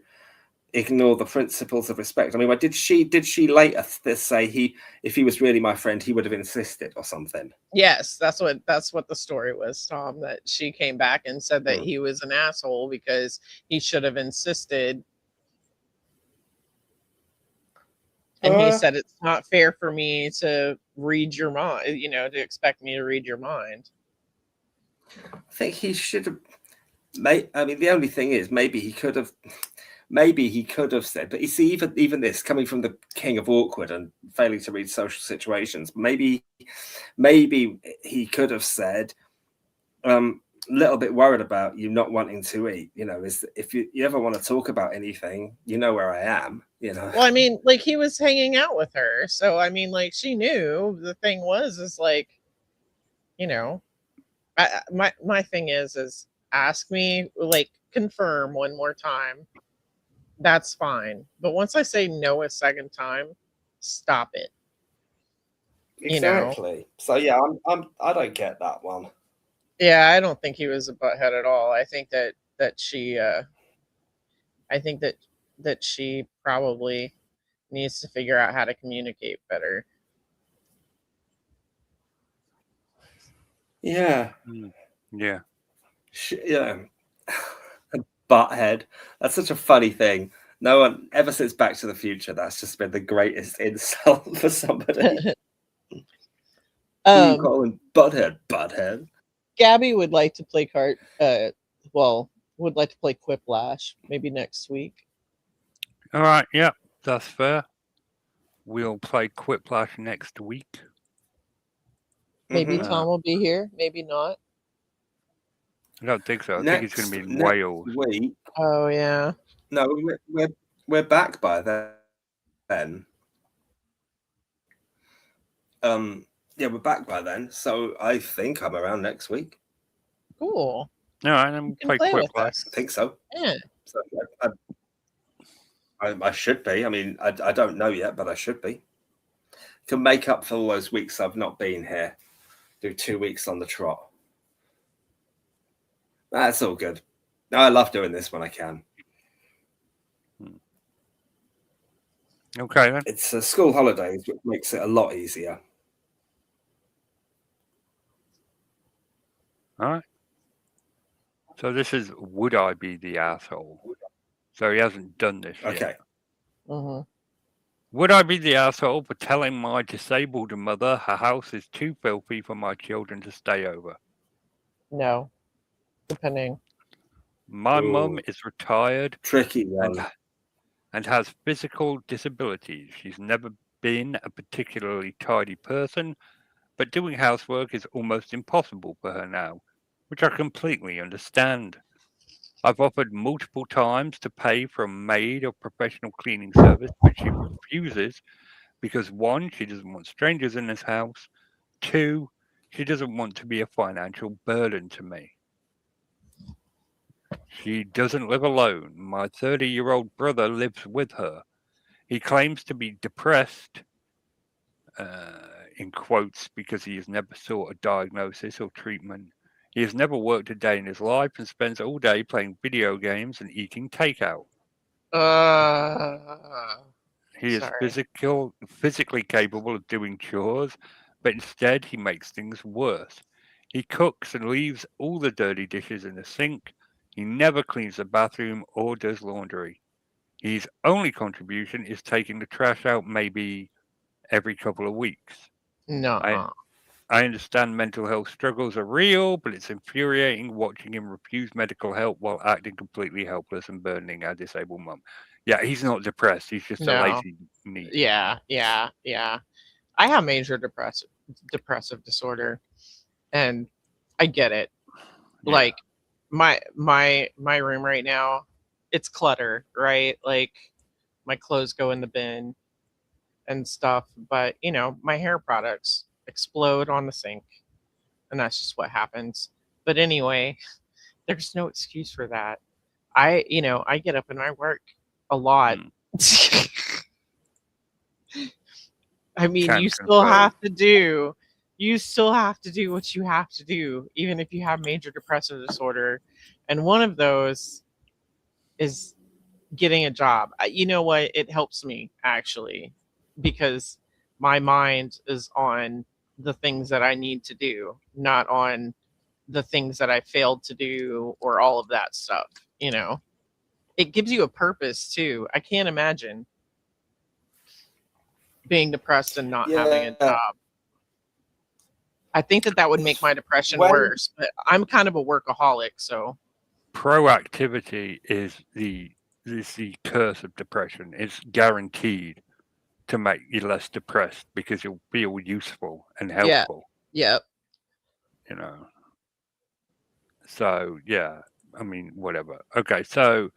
ignore the principles of respect. I mean, did she later say if he was really my friend, he would have insisted or something? Yes, that's what the story was, Tom, that she came back and said that Mm. he was an asshole because he should have insisted. And he said it's not fair for me to read your mind, to expect me to read your mind. I think he should have. I mean, the only thing is, maybe he could have said. But you see, even this coming from the king of awkward and failing to read social situations, maybe he could have said, a little bit worried about you not wanting to eat. Is if you ever want to talk about anything, you know where I am. Well, I mean, like, he was hanging out with her, so I mean, like, she knew. The thing is like, my thing is ask me, like, confirm one more time. That's fine. But once I say no a second time, stop it. Exactly. So yeah, I don't get that one. Yeah, I don't think he was a butthead at all. I think that she I think that she probably needs to figure out how to communicate better. Yeah. Yeah. Yeah. Butthead. That's such a funny thing. No one ever since Back to the Future, that's just been the greatest insult for somebody. You call him butthead. Gabby would like to play would like to play Quiplash maybe next week. All right. Yeah, that's fair. We'll play Quiplash next week. Maybe Tom will be here. Maybe not. I don't think so. I think he's going to be in Wales. Week. Oh yeah. No, we're back by then. Yeah, we're back by then. So I think I'm around next week. Cool. All right, then play Quiplash. I think so. Yeah. So I should be. I mean, I don't know yet, but I should be. To make up for all those weeks I've not been here, do 2 weeks on the trot. That's all good. I love doing this when I can. Okay, then. It's school holidays, which makes it a lot easier. All right. So this is Would I Be the Asshole? So he hasn't done this yet. Okay. Mm-hmm. Would I be the asshole for telling my disabled mother her house is too filthy for my children to stay over? No. Depending. My mum is retired. Tricky one. And has physical disabilities. She's never been a particularly tidy person, but doing housework is almost impossible for her now, which I completely understand. I've offered multiple times to pay for a maid or professional cleaning service, but she refuses because 1, she doesn't want strangers in this house. 2, she doesn't want to be a financial burden to me. She doesn't live alone. My 30-year-old brother lives with her. He claims to be depressed, in quotes, because he has never sought a diagnosis or treatment. He has never worked a day in his life and spends all day playing video games and eating takeout. He is physically capable of doing chores, but instead he makes things worse. He cooks and leaves all the dirty dishes in the sink. He never cleans the bathroom or does laundry. His only contribution is taking the trash out maybe every couple of weeks. No. I understand mental health struggles are real, but it's infuriating watching him refuse medical help while acting completely helpless and burdening our disabled mum. Yeah, he's not depressed. He's just a lazy neat. Yeah. I have major depressive disorder, and I get it. Yeah. Like my room right now, it's clutter, right? Like my clothes go in the bin and stuff, but my hair products explode on the sink, and that's just what happens. But anyway, there's no excuse for that. I get up and I work a lot. I mean, you still have to do you still have to do what you have to do, even if you have major depressive disorder. And one of those is getting a job. You know what? It helps me actually, because my mind is on the things that I need to do, not on the things that I failed to do or all of that stuff. You know, it gives you a purpose too. I can't imagine being depressed and not having a Yeah. job. I think that would make my depression When- worse, but I'm kind of a workaholic, so Proactivity is the curse of depression. It's guaranteed to make you less depressed because you'll feel useful and Yeah. helpful. yep. You know. So yeah, I mean, whatever. Okay, so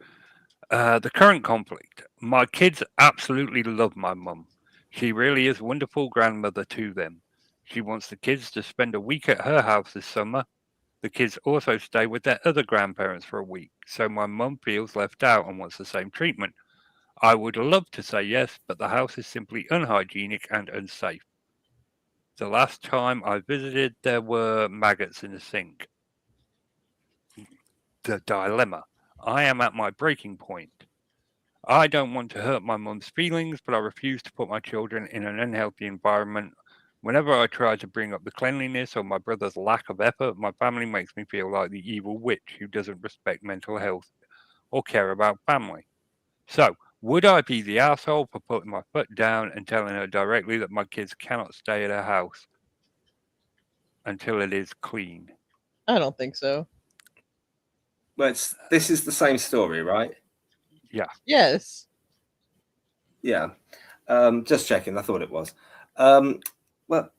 the current conflict. My kids absolutely love my mum. She really is a wonderful grandmother to them. She wants the kids to spend a week at her house this summer. The kids also stay with their other grandparents for a week, so my mum feels left out and wants the same treatment. I would love to say yes, but the house is simply unhygienic and unsafe. The last time I visited, there were maggots in the sink. The dilemma. I am at my breaking point. I don't want to hurt my mum's feelings, but I refuse to put my children in an unhealthy environment. Whenever I try to bring up the cleanliness or my brother's lack of effort, my family makes me feel like the evil witch who doesn't respect mental health or care about family. So, would I be the asshole for putting my foot down and telling her directly that my kids cannot stay at her house until it is clean? I don't think so. Well, this is the same story, right? Yes. Yeah. Just checking. I thought it was. Well,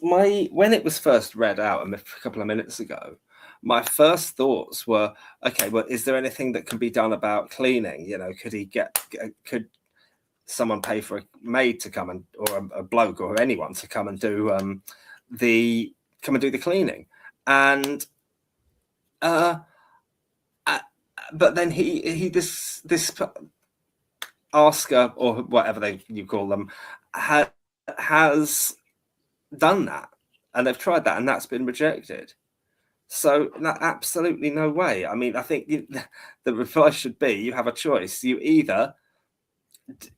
when it was first read out a couple of minutes ago, my first thoughts were, okay, well, is there anything that can be done about cleaning? You know, could someone pay for a maid to come or a bloke or anyone to come and do the cleaning? And but then this asker or whatever you call them has done that, and they've tried that, and that's been rejected. So absolutely no way. I mean, I think the reply should be: you have a choice. You either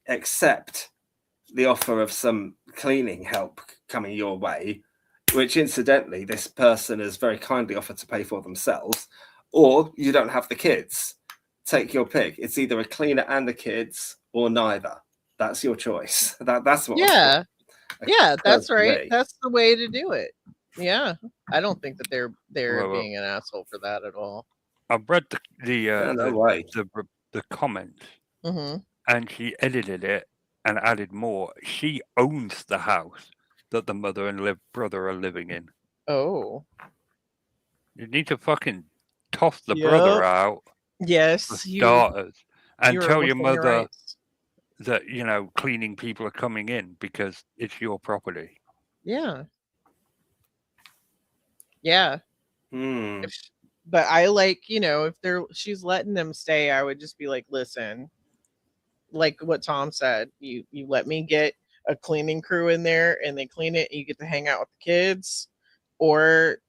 accept the offer of some cleaning help coming your way, which incidentally this person has very kindly offered to pay for themselves, or you don't have the kids. Take your pick. It's either a cleaner and the kids or neither. That's your choice. That's what. Yeah. Yeah, that's right. me. That's the way to do it. Yeah. I don't think that they're Well, being an asshole for that at all. I've read No way. the comment, Mm-hmm. and she edited it and added more. She owns the house that the mother and brother are living in. Oh. You need to fucking toss the brother Yep. out for Yes. starters, and you are tell your within mother rights. that cleaning people are coming in because it's your property. Yeah. Yeah. Hmm. But I like, if she's letting them stay, I would just be like, listen, like what Tom said, you let me get a cleaning crew in there and they clean it and you get to hang out with the kids, or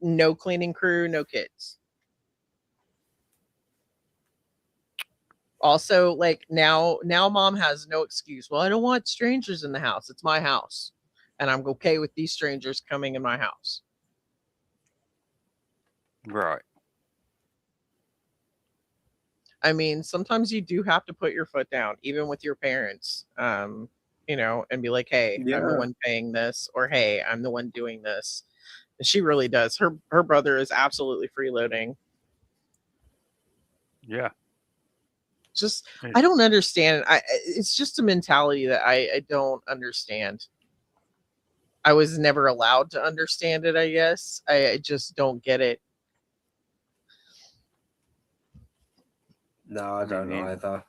no cleaning crew, no kids. Also, like now mom has no excuse. Well, I don't want strangers in the house. It's my house. And I'm okay with these strangers coming in my house. Right. I mean, sometimes you do have to put your foot down, even with your parents, and be like, hey, I'm the Yeah. one paying this, or hey, I'm the one doing this. And she really does. Her brother is absolutely freeloading. Yeah. Just, I don't understand. It's just a mentality that I don't understand. I was never allowed to understand it, I guess. I just don't get it. No, I don't know either.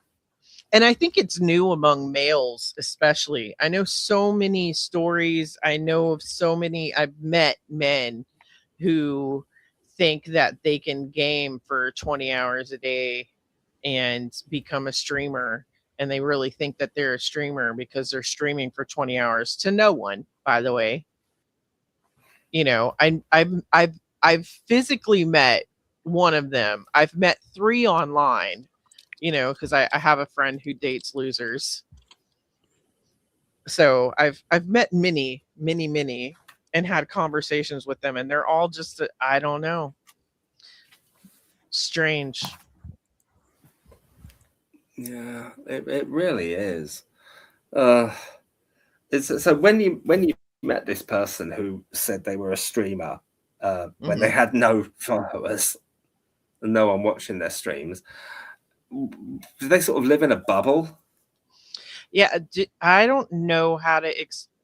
And I think it's new among males, especially. I know so many stories. I know of so many. I've met men who think that they can game for 20 hours a day and become a streamer. And they really think that they're a streamer because they're streaming for 20 hours to no one, by the way. You know, I've physically met one of them. I've met 3 online, you know, because I have a friend who dates losers. So I've met many, and had conversations with them, and they're all just I don't know, strange. Yeah, it really is. It's so when you met this person who said they were a streamer when they had no followers and no one watching their streams, do they sort of live in a bubble? Yeah, I don't know how to.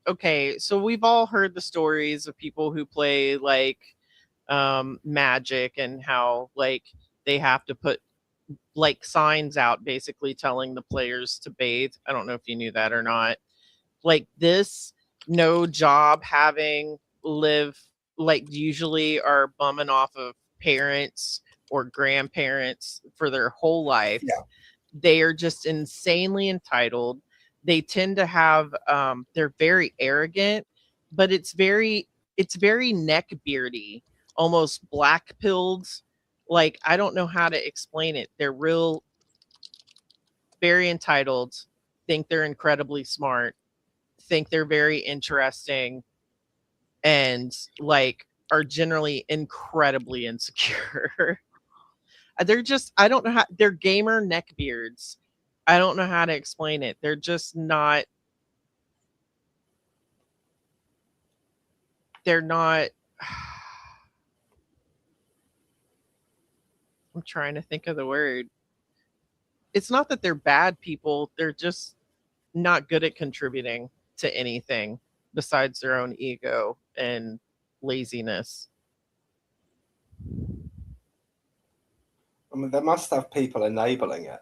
Okay, so we've all heard the stories of people who play like Magic, and how like they have to put like signs out basically telling the players to bathe. I don't know if you knew that or not. Like this, no job having live, like usually are bumming off of parents or grandparents for their whole life. Yeah. They are just insanely entitled. They tend to have they're very arrogant, but it's very neck beardy, almost black pilled. Like I don't know how to explain it. They're real very entitled, think they're incredibly smart, think they're very interesting, and like are generally incredibly insecure. They're just I don't know how they're gamer neckbeards. I don't know how to explain it. They're just not they're not I'm trying to think of the word. It's not that they're bad people, they're just not good at contributing to anything besides their own ego and laziness. I mean, they must have people enabling it.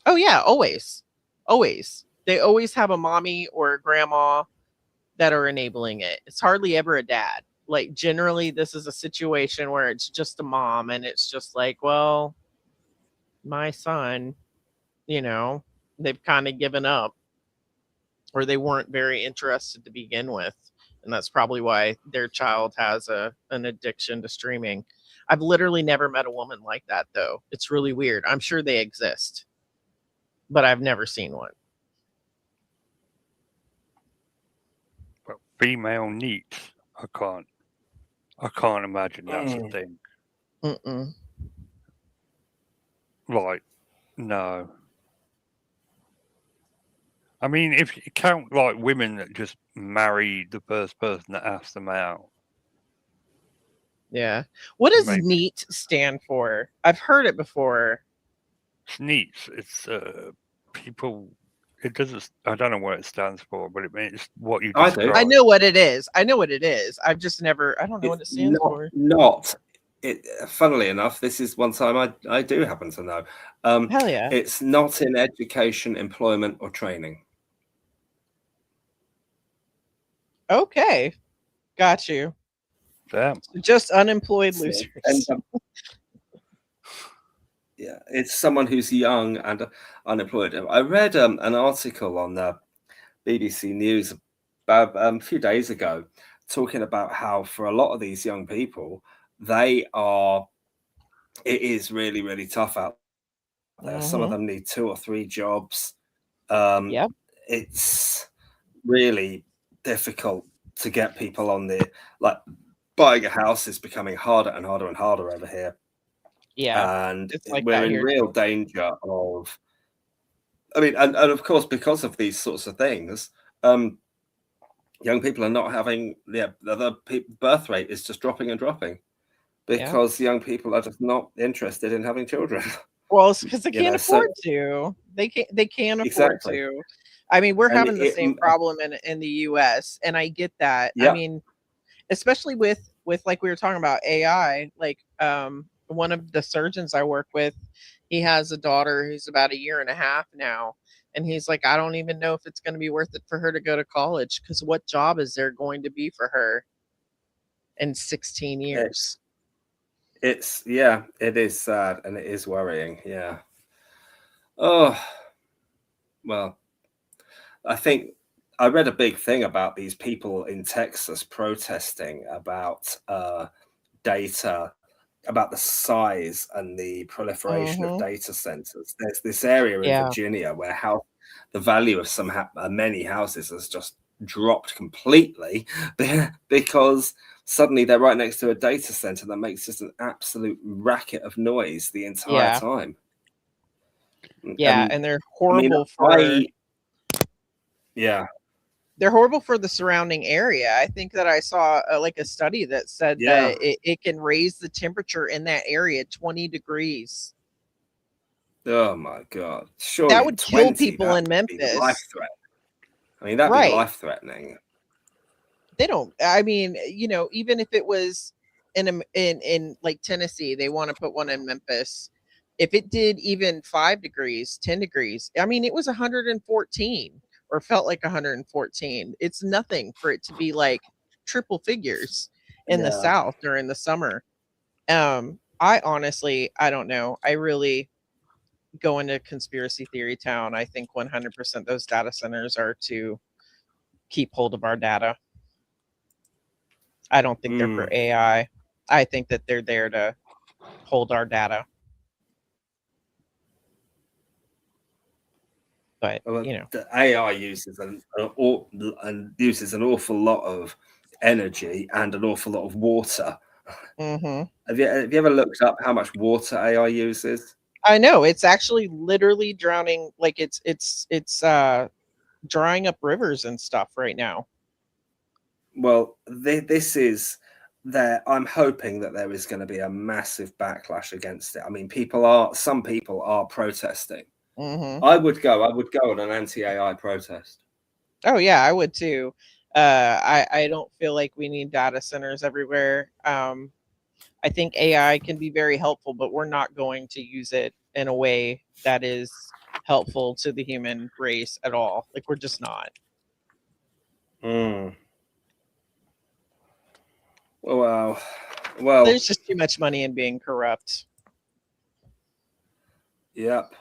Oh yeah, always. Always. They always have a mommy or a grandma that are enabling it. It's hardly ever a dad. Like generally this is a situation where it's just a mom, and it's just like, well, my son, you know, they've kind of given up, or they weren't very interested to begin with. And that's probably why their child has an addiction to streaming. I've literally never met a woman like that though. It's really weird. I'm sure they exist, but I've never seen one. Well, female neat. I can't imagine that's a thing. Mm-mm. Like, no. I mean, if you count like women that just marry the first person that asks them out. Yeah. What does Maybe. NEAT stand for? I've heard it before. It's neat. It's people. It doesn't. I don't know what it stands for, but it means what you I do. describe. I know what it is. I know what it is. I've just never. I don't know what it stands for. Not. It. Funnily enough, this is one time I do happen to know. Hell yeah. It's not in education, employment, or training. Okay. Got you. Damn. Just unemployed losers. Yeah, it's someone who's young and unemployed. I read an article on the BBC News about a few days ago talking about how for a lot of these young people, it is really, really tough out there. Some of them need 2 or 3 jobs. Yep. It's really difficult to get people on the, like, buying a house is becoming harder and harder and harder over here. Yeah. And It's like we're that in here real too. danger of, I mean, and of course, because of these sorts of things, young people are not having the birth rate is just dropping and dropping because young people are just not interested in having children. Well, it's because they You can't know, so- afford to. They can't afford Exactly. to. I mean, we're And having the same problem in the US, and I get that. Yeah. I mean, especially with like we were talking about AI, like one of the surgeons I work with, he has a daughter who's about 1.5 years now, and he's like, I don't even know if it's going to be worth it for her to go to college, because what job is there going to be for her in 16 years? it is sad and it is worrying. Yeah. Oh, well, I think I read a big thing about these people in Texas protesting about data, about the size and the proliferation of Mhm. data centers. There's this area in Yeah. Virginia where the value of many houses has just dropped completely because suddenly they're right next to a data center that makes just an absolute racket of noise the entire Yeah. time. Yeah, and they're I mean, horrible for yeah, they're horrible for the surrounding area. I think that I saw like a study that said yeah. that it can raise the temperature in that area 20 degrees. Oh my God! That Surely would kill 20, people that in would be life Memphis. threat. I mean, that'd be Right. life threatening. They don't, I mean, even if it was in like Tennessee, they want to put one in Memphis. If it did even 5 degrees, 10 degrees, I mean, it was 114 or felt like 114. It's nothing for it to be like triple figures in the Yeah. South during the summer. I honestly, I don't know. I really go into conspiracy theory town. I think 100% those data centers are to keep hold of our data. I don't think they're for AI. I think that they're there to hold our data. But the AI uses an awful lot of energy and an awful lot of water. mm-hmm. Have you ever looked up how much water AI uses? I know it's actually literally drowning. Like it's drying up rivers and stuff right now. Well, this is there. I'm hoping that there is going to be a massive backlash against it. I mean, some people are protesting. Mm-hmm. I would go on an anti-AI protest. Oh yeah, I would too. I don't feel like we need data centers everywhere. I think AI can be very helpful, but we're not going to use it in a way that is helpful to the human race at all. Like we're just not. Well, there's just too much money in being corrupt. Yep.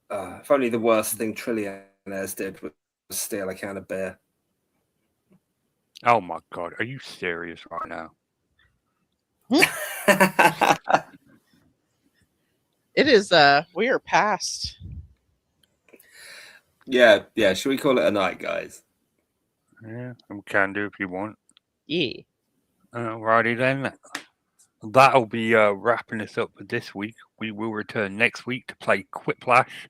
If only the worst thing trillionaires did was steal a can of beer. Oh my God, are you serious right now? It is we are past. Yeah. Should we call it a night, guys? Yeah, we can do if you want. Yeah. Alrighty then. That'll be wrapping us up for this week. We will return next week to play Quiplash.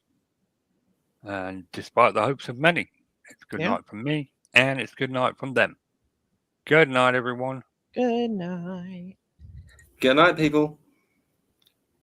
And despite the hopes of many, it's good night from me and it's good night from them. Good night, everyone. Good night. Good night, people.